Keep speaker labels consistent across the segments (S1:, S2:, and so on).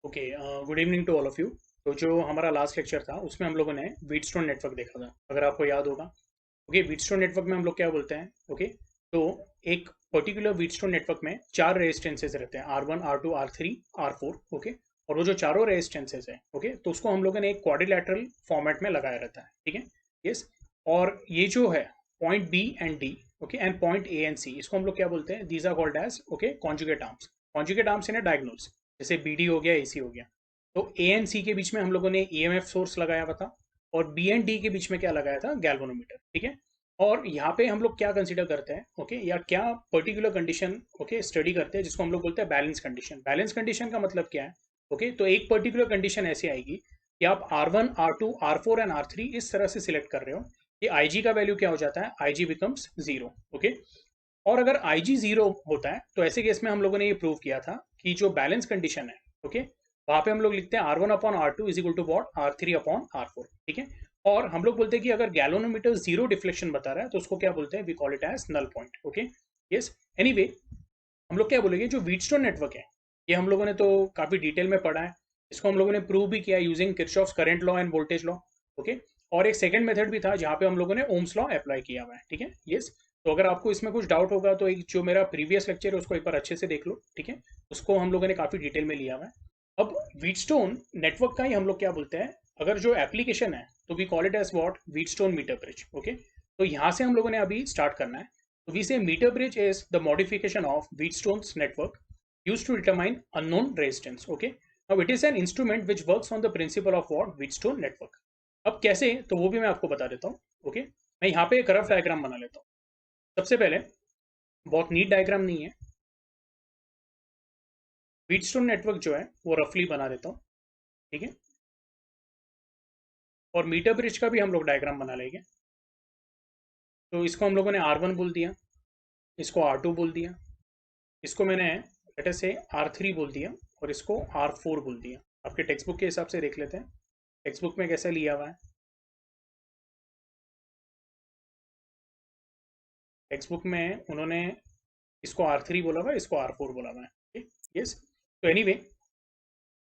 S1: Okay, good evening to all of you. तो जो हमारा लास्ट लेक्चर था उसमें हम लोगों ने व्हीटस्टोन नेटवर्क देखा था, अगर आपको याद होगा। ओके, व्हीटस्टोन नेटवर्क में हम लोग क्या बोलते हैं। ओके, तो एक पर्टिकुलर व्हीटस्टोन नेटवर्क में चार रेजिस्टेंसेज रहते हैं, R1, R2, R3, R4। Okay, और वो जो चारों रेजिस्टेंसेज है, ओके, तो उसको हम लोगों ने एक क्वाड्रिलैटरल फॉर्मेट में लगाया रहता है। ठीक है, यस। और ये जो है point B and D, okay, and point A and C, इसको हम लोग क्या बोलते हैं, these are called as okay conjugate arms. Conjugate arms in diagonals, जैसे बी डी हो गया, ए सी हो गया। तो ए एंड सी के बीच में हम लोगों ने ईएमएफ सोर्स लगाया हुआ था, और बी एंड डी के बीच में क्या लगाया था, गैल्वेनोमीटर। ठीक है, और यहाँ पे हम लोग क्या कंसीडर करते हैं, ओके, या क्या पर्टिकुलर कंडीशन ओके स्टडी करते हैं, जिसको हम लोग बोलते हैं बैलेंस कंडीशन। बैलेंस कंडीशन का मतलब क्या है, ओके, तो एक पर्टिकुलर कंडीशन ऐसी आएगी कि आप R1, R2, R4 and R3 इस तरह से सिलेक्ट कर रहे हो कि IG का वैल्यू क्या हो जाता है, IG बिकम्स जीरो। ओके, और अगर IG जीरो होता है तो ऐसे केस में हम लोगों ने ये प्रूव किया था कि जो बैलेंस कंडीशन है, ओके, वहां पे हम लोग लिखते हैं R1/R2 is equal to what, R3/R4। ठीक है, और हम लोग बोलते हैं कि अगर गैल्वेनोमीटर जीरो डिफ्लेक्शन बता रहा है तो उसको क्या बोलते हैं, we call it as null point. Okay, yes. Anyway, हम लोग क्या बोलेंगे, जो व्हीटस्टोन नेटवर्क है ये हम लोगों ने तो काफी डिटेल में पढ़ा है। इसको हम लोगों ने प्रूव भी किया using Kirchhoff's current law end voltage law. Okay, और एक सेकंड मेथड भी था जहां पे हम लोगों ने ओम्स लॉ अप्लाई किया हुआ है। ठीक है, यस। तो अगर आपको इसमें कुछ डाउट होगा तो एक जो मेरा प्रीवियस लेक्चर है उसको एक बार अच्छे से देख लो। ठीक है, उसको हम लोगों ने काफी डिटेल में लिया हुआ है। अब व्हीटस्टोन नेटवर्क का ही हम लोग क्या बोलते हैं, अगर जो एप्लीकेशन है तो we call it as what, Wheatstone metre bridge. Okay, तो यहाँ से हम लोगों ने अभी स्टार्ट करना है। So we say meter bridge is the modification of Wheatstone's network used to determine unknown resistance. Okay. Now it is an instrument which works on the principle of what, Wheatstone network. अब कैसे, तो वो भी मैं आपको बता देता हूँ। ओके, मैं यहाँ पे एक रफ डायग्राम बना लेता हूँ। सबसे पहले, बहुत नीट डायग्राम नहीं है, व्हीटस्टोन नेटवर्क जो है वो रफली बना देता हूँ। ठीक है, और मीटर ब्रिज का भी हम लोग डायग्राम बना लेंगे। तो इसको हम लोगों ने R1 बोल दिया, इसको R2 बोल दिया, इसको मैंने लेट अस से R3 बोल दिया, और इसको R4 बोल दिया। आपके टेक्स्ट बुक के हिसाब से देख लेते हैं टेक्स्ट बुक में कैसे लिया हुआ है। टेक्स्ट बुक में उन्होंने इसको R3 बोला हुआ है, इसको R4 बोला हुआ है। यस। तो एनीवे,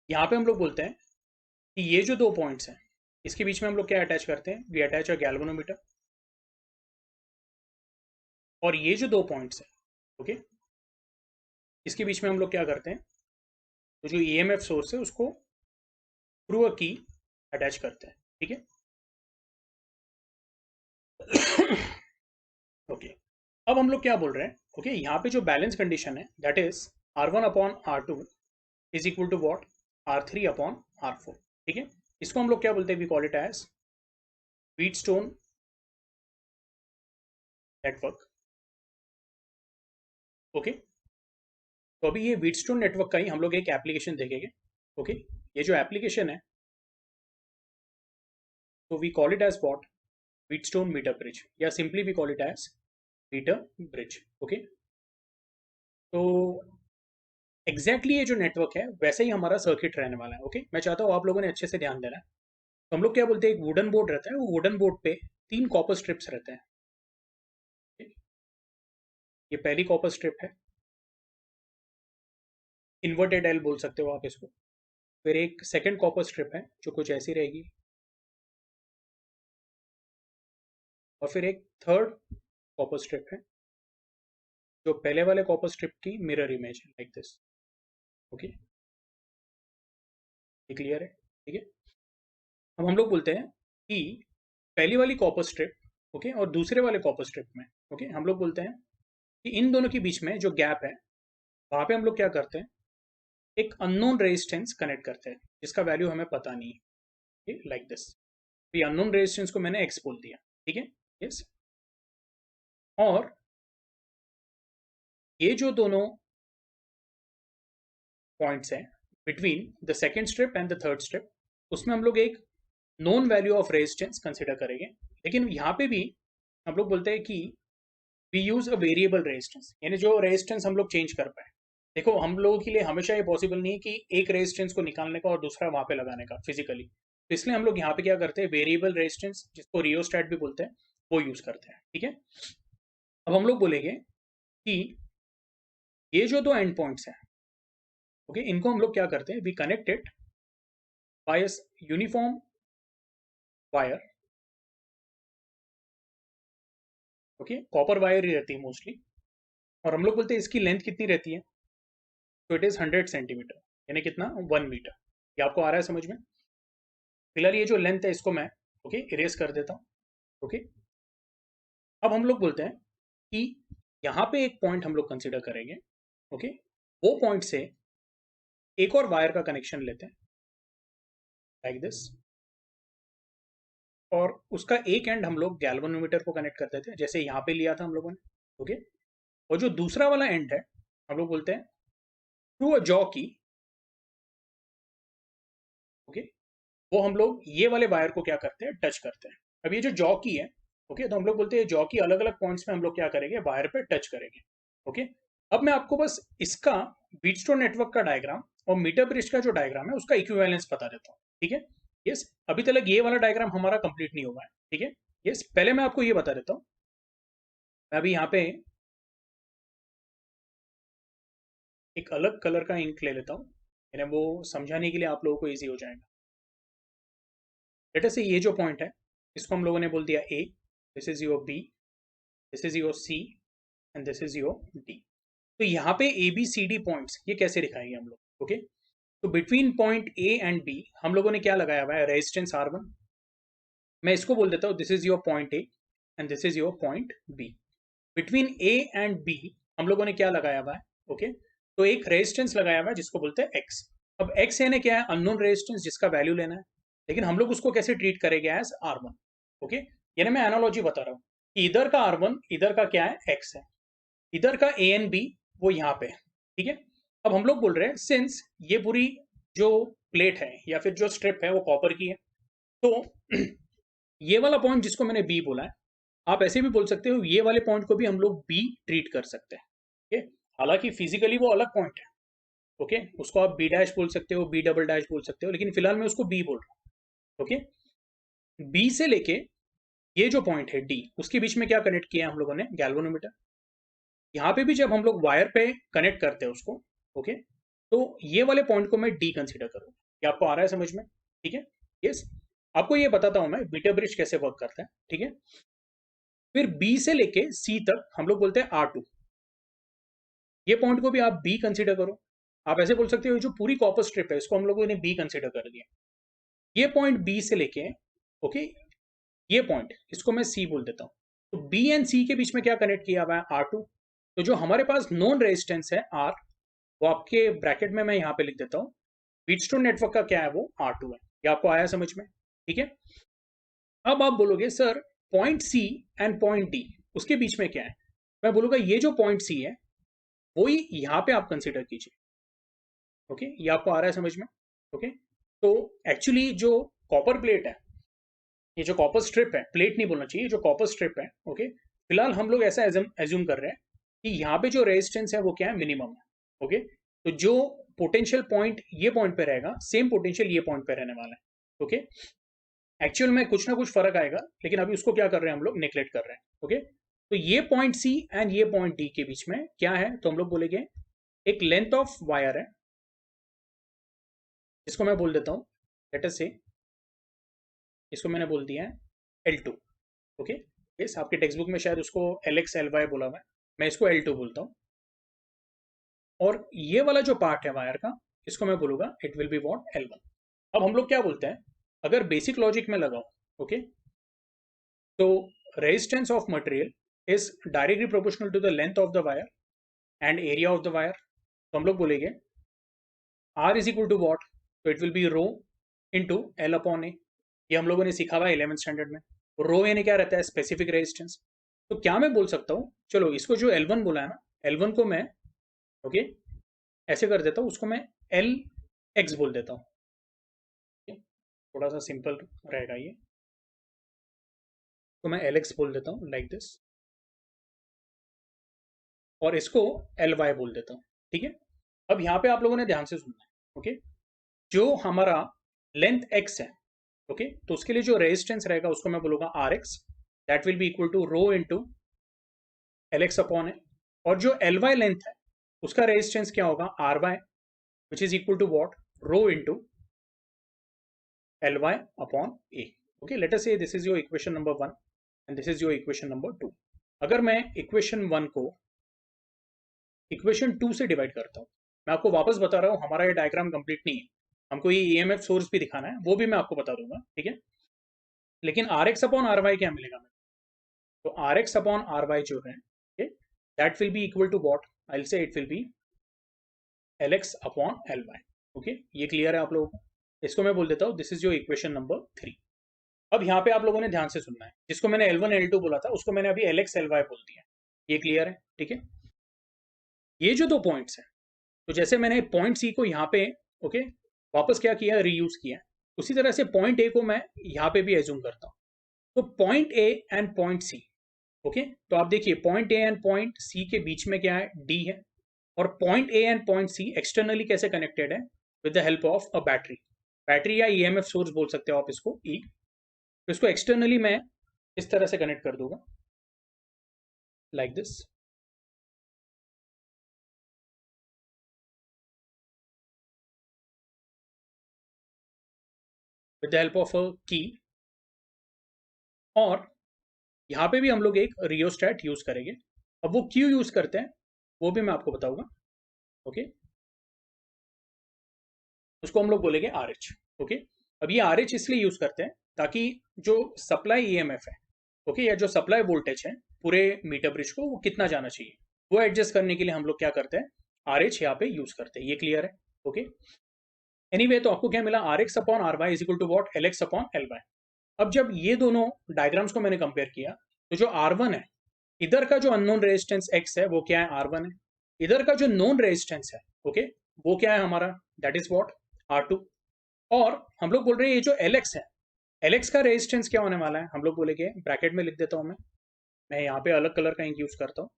S1: यहाँ पे हम लोग बोलते हैं कि ये जो दो पॉइंट्स हैं इसके बीच में हम लोग क्या अटैच करते हैं, वी अटैच अ गैल्वेनोमीटर। और ये जो दो पॉइंट्स हैं, ओके, इसके बीच में हम लोग क्या करते हैं, तो जो ईएमएफ सोर्स है उसको थ्रू अ की अटैच करते हैं। ठीक है, ओके। अब हम लोग क्या बोल रहे हैं, ओके, यहाँ पे जो बैलेंस कंडीशन है दैट इज R1/R2 is equal to what, R3/R4। ठीक है, इसको हम लोग क्या बोलते हैं, we call it as Wheatstone network. Okay, तो अभी ये व्हीटस्टोन नेटवर्क का ही हम लोग एक एप्लीकेशन देखेंगे। ओके, ये जो एप्लीकेशन है तो we call it as what, Wheatstone metre bridge, या simply we call it as metre bridge. Okay, तो एग्जैक्टली ये जो नेटवर्क है वैसे ही हमारा सर्किट रहने वाला है। ओके, मैं चाहता हूँ आप लोगों ने अच्छे से ध्यान देना है। तो हम लोग क्या बोलते हैं, एक वुडन बोर्ड रहता है, वो वुडन बोर्ड पे तीन कॉपर स्ट्रिप्स रहते हैं। ये पहली कॉपर स्ट्रिप है, इन्वर्टेड एल बोल सकते हो आप इसको। फिर एक सेकंड कॉपर स्ट्रिप है जो कुछ ऐसी रहेगी, और फिर एक थर्ड कॉपर स्ट्रिप है जो पहले वाले कॉपर स्ट्रिप की मिरर इमेज है, लाइक दिस। ओके, ये क्लियर है। ठीक है, अब हम लोग बोलते हैं कि पहली वाली कॉपर स्ट्रिप, ओके, और दूसरे वाले कॉपर स्ट्रिप में, ओके, हम लोग बोलते हैं कि इन दोनों के बीच में जो गैप है वहां पे हम लोग क्या करते हैं, एक अननोन रेजिस्टेंस कनेक्ट करते हैं जिसका वैल्यू हमें पता नहीं है, लाइक दिस। ये अननोन रेजिस्टेंस को मैंने एक्स बोल दिया। ठीक है, यस। और ये जो दोनों पॉइंट्स हैं between the second strip and the third strip, उसमें हम लोग एक known value of resistance consider करेंगे। लेकिन यहाँ पे भी हम लोग बोलते हैं कि we use a variable resistance, यानी जो रेजिस्टेंस हम लोग चेंज कर पाए। देखो, हम लोगों के लिए हमेशा ये पॉसिबल नहीं है कि एक रेजिस्टेंस को निकालने का और दूसरा वहां पे लगाने का फिजिकली। तो इसलिए हम लोग यहाँ पे क्या करते हैं, वेरिएबल रेजिस्टेंस, जिसको रियोस्टैट भी बोलते हैं, वो यूज करते हैं। ठीक है, अब हम लोग बोलेंगे कि ये जो दो एंड पॉइंट्स हैं, ओके, इनको हम लोग क्या करते हैं, we connect it by a uniform wire. Okay, copper wire ही रहती है मोस्टली, और हम लोग बोलते हैं इसकी लेंथ कितनी रहती है, तो इट इज 100 सेंटीमीटर, यानी कितना, 1 मीटर। ये आपको आ रहा है समझ में? फिलहाल ये जो लेंथ है इसको मैं ओके इरेज कर देता हूँ। ओके, अब हम लोग बोलते हैं कि यहाँ पे एक पॉइंट हम लोग कंसिडर करेंगे। ओके, वो पॉइंट से एक और वायर का कनेक्शन लेते हैं लाइक दिस, और उसका एक एंड हम लोग गैल्वेनोमीटर को कनेक्ट कर देते हैं, जैसे यहाँ पे लिया था हम लोगों ने। ओके, और जो दूसरा वाला एंड है हम लोग बोलते हैं थ्रू अ जॉ की। ओके, वो हम लोग ये वाले वायर को क्या करते हैं, टच करते हैं। अब ये जो जॉ की है, ओके, तो हम लोग बोलते हैं जॉ की अलग अलग पॉइंट्स में हम लोग क्या करेंगे, वायर पे टच करेंगे। ओके, अब मैं आपको बस इसका व्हीटस्टोन नेटवर्क का डायग्राम और मीटर ब्रिज का जो डायग्राम है उसका इक्विवेलेंस बता देता हूँ। ठीक है, यस, अभी तक ये वाला डायग्राम हमारा कंप्लीट नहीं हुआ है। ठीक है, यस, पहले मैं आपको ये बता देता हूँ। मैं अभी यहाँ पे एक अलग कलर का इंक ले लेता हूँ, यानी वो समझाने के लिए आप लोगों को ईजी हो जाएगा। लेट अस से ये जो पॉइंट है इसको हम लोगों ने बोल दिया A, this is your B, this is your C, and this is your D. तो यहाँ पे A B C D points ये कैसे दिखाएंगे हम लोग? ओके, तो between point A and B हम लोगों ने क्या लगाया हुआ है, रेजिस्टेंस R1। मैं इसको बोल देता हूँ this is your point A and this is your point B. Between A and B हम लोगों ने क्या लगाया हुआ है? ओके, तो एक रेजिस्टेंस लगाया हुआ है जिसको बोलते हैं एक्स। अब एक्स यानी क्या है, अननोन रेजिस्टेंस जिसका वैल्यू लेना है, लेकिन हम लोग उसको कैसे ट्रीट करेंगे, एज R1। ओके, यानी मैं एनालॉजी बता रहा हूँ कि इधर का R1 इधर का क्या है, एक्स है, इधर का ए एन बी वो यहाँ पे है। ठीक है, अब हम लोग बोल रहे हैं सिंस ये पूरी जो प्लेट है या फिर जो स्ट्रिप है वो कॉपर की है, तो ये वाला पॉइंट जिसको मैंने बी बोला है, आप ऐसे भी बोल सकते हो ये वाले पॉइंट को भी हम लोग बी ट्रीट कर सकते हैं। ओके, हालांकि फिजिकली वो अलग पॉइंट है। ओके, उसको आप बी डैश बोल सकते हो, बी डबल डैश बोल सकते हो, लेकिन फिलहाल मैं उसको बी बोल रहा हूँ। ओके, बी से लेके ये जो पॉइंट है डी, उसके बीच में क्या कनेक्ट किया हम लोगों ने, गैल्वेनोमीटर। यहाँ पे भी जब हम लोग वायर पे कनेक्ट करते हैं उसको, ओके, तो ये वाले पॉइंट को मैं डी कंसीडर करूँ। ये आपको आ रहा है समझ में? ठीक है, यस, आपको ये बताता हूं मैं मीटर ब्रिज कैसे वर्क करता है। ठीक है, फिर बी से लेके सी तक हम लोग बोलते हैं R2। ये पॉइंट को भी आप बी कंसीडर करो। आप ऐसे बोल सकते हो जो पूरी कॉपर स्ट्रिप है इसको हम लोगों ने बी कंसीडर कर दिया। ये पॉइंट बी से लेके ओके, ये पॉइंट इसको मैं सी बोल देता हूँ। तो बी एंड सी के बीच में क्या कनेक्ट किया हुआ है, R2। तो जो हमारे पास नॉन रेजिस्टेंस है R, वो आपके ब्रैकेट में मैं यहाँ पे लिख देता हूँ, व्हीटस्टोन नेटवर्क का क्या है, वो R2 है। ये आपको आया समझ में? ठीक है, अब आप बोलोगे sir point C and point D उसके बीच में क्या है? मैं बोलूंगा ये जो पॉइंट सी है वही यहाँ पे आप कंसिडर कीजिए। ओके, ये आपको आ रहा है समझ में? ओके, तो एक्चुअली जो कॉपर प्लेट है, ये जो कॉपर स्ट्रिप है, प्लेट नहीं बोलना चाहिए, जो कॉपर स्ट्रिप है, ओके, फिलहाल हम लोग ऐसा एज्यूम कर रहे हैं कि यहाँ पे जो रेजिस्टेंस है वो क्या है, मिनिमम है। ओके, तो जो पोटेंशियल पॉइंट ये पॉइंट पे रहेगा, सेम पोटेंशियल ये पॉइंट पे रहने वाला है। ओके, एक्चुअल में कुछ ना कुछ फर्क आएगा, लेकिन अभी उसको क्या कर रहे हैं हम लोग, नेग्लेक्ट कर रहे हैं। ओके, तो ये पॉइंट सी एंड ये पॉइंट डी के बीच में क्या है, तो हम लोग बोलेंगे एक लेंथ ऑफ वायर है, इसको मैं बोल देता हूं, लेट अस से इसको मैंने बोल दिया है L2। ओके, यस, आपके टेक्स्ट बुक में शायद उसको LX LY बोला हुआ है, मैं इसको L2 बोलता हूँ। और ये वाला जो पार्ट है वायर का, इसको मैं बोलूंगा it will be what, L1। अब हम लोग क्या बोलते हैं, अगर बेसिक लॉजिक में लगाओ, ओके, तो resistance of material is directly proportional to the length of the wire and area of the wire. तो हम लोग बोलेंगे R is equal to what, तो it will be rho into L upon A. ये हम लोगों ने सीखा हुआ है 11th स्टैंडर्ड में। रो यानी क्या रहता है, स्पेसिफिक रेजिस्टेंस। तो क्या मैं बोल सकता हूँ, चलो इसको जो L1 बोला है ना, L1 को मैं ओके ऐसे कर देता हूँ, उसको मैं LX बोल देता हूँ। थोड़ा सा सिंपल रहेगा ये, तो मैं LX बोल देता हूँ लाइक दिस, और इसको LY बोल देता हूँ। ठीक है, अब यहाँ पे आप लोगों ने ध्यान से सुनना है। ओके, जो हमारा लेंथ x है, ओके, तो उसके लिए जो रेजिस्टेंस रहेगा उसको मैं बोलूंगा RX, that will be equal to rho into LX upon है। और जो LY लेंथ है उसका रेजिस्टेंस क्या होगा, RY, which is equal to what? Rho into Ly upon A. Okay, let us say this is your equation number 1 and this is your equation number 2. अगर मैं equation 1 को इक्वेशन 2 से divide करता हूँ, मैं आपको वापस बता रहा हूँ हमारा ये डायग्राम कंप्लीट नहीं है, हमको ये ईएमएफ सोर्स भी दिखाना है, वो भी मैं आपको बता दूंगा, ठीक है। लेकिन R X upon R Y क्या मिलेगा मेरे? तो R X upon R Y जो है, that will be equal to what? I will say it will be L X upon L Y. Okay, ये क्लियर है आप लोगों को? इसको मैं बोल देता हूँ this is your equation number 3। अब यहाँ पे आप लोगों ने ध्यान से सुनना है, जिसको मैंने L1 L2 बोला था उसको मैंने अभी LX LY बोल दिया। ये क्लियर है? ठीक है। ये जो दो पॉइंट्स हैं, तो जैसे मैंने पॉइंट सी को यहाँ पे ओके वापस क्या किया, रीयूज किया, उसी तरह से पॉइंट ए को मैं यहाँ पे भी एज्यूम करता हूँ। तो point A and point C, okay, तो आप देखिए point A and point C के बीच में क्या है? डी है। और point A and point C externally कैसे कनेक्टेड है? With the help of a battery. Battery या ईएमएफ सोर्स बोल सकते हो आप इसको, ई। तो इसको एक्सटर्नली मैं इस तरह से कनेक्ट कर दूंगा, like this. With the help of अ की। और यहाँ पे भी हम लोग एक रियोस्टैट यूज करेंगे। अब वो क्यों यूज करते हैं वो भी मैं आपको बताऊंगा, ओके। उसको हम लोग बोलेंगे आर एच, ओके। अब ये आर एच इसलिए यूज करते हैं ताकि जो सप्लाई ईएमएफ है, ओके, या जो सप्लाई वोल्टेज है पूरे मीटर ब्रिज को, वो कितना जाना चाहिए, वो एडजस्ट करने के लिए हम लोग क्या करते हैं? आर एच यहाँ पे यूज करते हैं। ये क्लियर है? ओके। एनीवे, तो आपको क्या मिला? R X upon R Y is equal to what? L X upon L Y. अब जब ये दोनों डायग्राम्स को मैंने कंपेयर किया, तो जो R1 है, इधर का जो अननोन रेजिस्टेंस X है वो क्या है? R1 है। इधर का जो नोन रेजिस्टेंस है, ओके, वो क्या है हमारा? That is what? R2। और हम लोग बोल रहे हैं ये जो LX है, LX का रेजिस्टेंस क्या होने वाला है? हम लोग बोलेंगे, ब्रैकेट में लिख देता हूं मैं यहाँ पे अलग कलर का इंक यूज करता हूँ,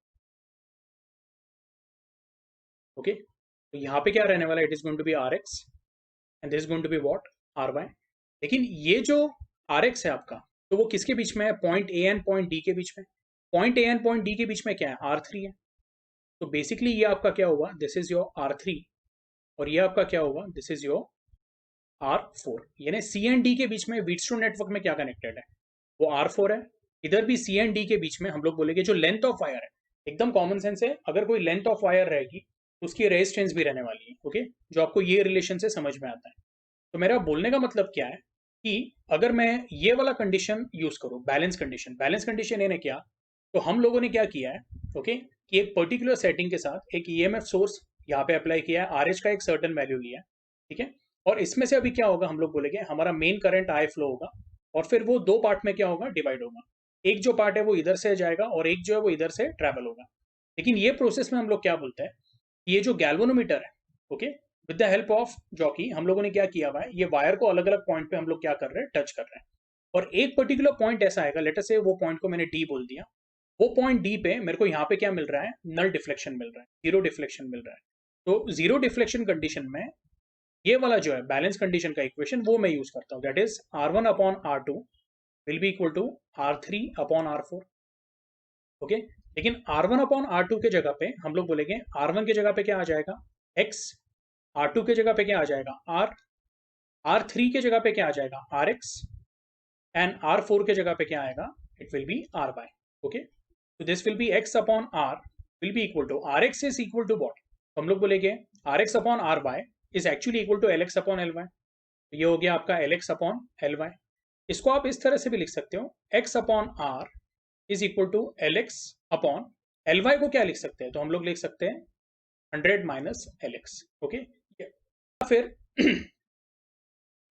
S1: ओके। तो यहाँ पे क्या रहने वाला है? It is going to be RX and this is going to be what? RY। लेकिन ये जो RX है आपका, तो वो किसके बीच में है? Point A and point D के बीच में। Point A and point D के बीच में क्या है? R3 है। तो बेसिकली ये आपका क्या होगा? दिस इज योर R3 और ये आपका क्या होगा? This is your R4। यानी सी एंड डी के बीच में व्हीटस्टोन नेटवर्क में क्या कनेक्टेड है? वो R4 है। इधर भी सी एंड डी के बीच में हम लोग बोलेंगे जो लेंथ ऑफ वायर है, एकदम कॉमन सेंस है, अगर कोई लेंथ ऑफ वायर रहेगी तो उसकी रेजिस्टेंस भी रहने वाली है, ओके, जो आपको ये रिलेशन से समझ में आता है। तो मेरा बोलने का मतलब क्या है कि अगर मैं ये वाला कंडीशन यूज करूं, बैलेंस कंडीशन, बैलेंस कंडीशन यानी क्या? तो हम लोगों ने क्या किया है, ओके, कि एक पर्टिकुलर सेटिंग के साथ एक ईएमएफ सोर्स यहाँ पे अप्लाई किया है, आरएच का एक सर्टेन वैल्यू लिया है, ठीक है। और इसमें से अभी क्या होगा? हम लोग बोलेंगे हमारा मेन करंट आई फ्लो होगा और फिर वो दो पार्ट में क्या होगा? डिवाइड होगा। एक जो पार्ट है वो इधर से जाएगा और एक जो है वो इधर से ट्रेवल होगा। लेकिन ये प्रोसेस में हम लोग क्या बोलते हैं, ये जो गैल्वेनोमीटर है, okay, with the help of jockey हम लोगों ने क्या किया हुआ है, ये वायर को अलग अलग पॉइंट पे हम लोग क्या कर रहे हैं? टच कर रहे हैं। और एक पर्टिकुलर पॉइंट ऐसा आएगा, लेट अस से वो पॉइंट को मैंने डी बोल दिया, वो पॉइंट डी पे मेरे को यहाँ पे क्या मिल रहा है? नल डिफ्लेक्शन मिल रहा है, जीरो डिफ्लेक्शन मिल रहा है। तो जीरो डिफ्लेक्शन कंडीशन में ये वाला जो है बैलेंस कंडीशन का इक्वेशन वो मैं यूज करता हूँ, that is R1 upon R2 will be equal to R3 upon R4, okay. लेकिन R1 अपॉन R2 के जगह पे हम लोग बोलेंगे R1 के जगह पे क्या आ जाएगा? X, R2 के जगह पे क्या आ जाएगा? R, R3 के जगह पे क्या आ जाएगा? RX एंड R4 के जगह पे क्या आएगा? It will be RY, okay. तो this will be X upon R will be equal to RX is equal to what? हम लोग बोलेंगे RX upon RY is actually equal to LX upon LY। तो ये हो गया आपका LX अपॉन LY। इसको आप इस तरह से भी लिख सकते हो, X upon R is equal to LX upon LY को क्या लिख सकते हैं? तो हम लोग लिख सकते हैं 100 माइनस LX, ओके।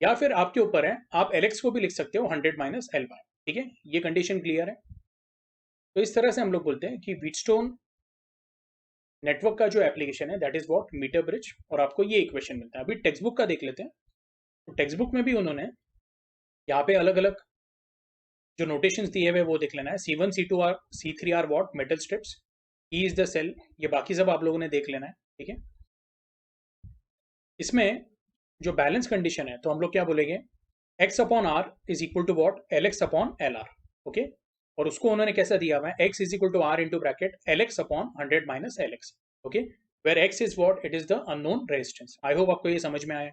S1: या फिर आपके ऊपर है, आप LX को भी लिख सकते हो 100 माइनस LY, ठीक है। ये कंडीशन क्लियर है? तो इस तरह से हम लोग बोलते हैं कि व्हीटस्टोन नेटवर्क का जो एप्लीकेशन है that is what? Metre bridge. और आपको ये इक्वेशन मिलता है। अभी टेक्स्ट बुक का देख लेते हैं। तो टेक्स्ट बुक में भी उन्होंने यहाँ पे अलग अलग जो नोटेशंस दिए हुए वो देख लेना है। C1 C2 are C3 are what? Metal strips. E is the cell. ये बाकी सब आप लोगों ने देख लेना है, ठीक है। इसमें जो बैलेंस कंडीशन है तो हम लोग क्या बोलेंगे? X upon R is equal to what? LX upon LR, okay. और उसको उन्होंने कैसा दिया हुआ है? X is equal to R into bracket LX upon 100 minus LX, okay. Where X is what, it is the unknown resistance. I hope आपको ये समझ में आया।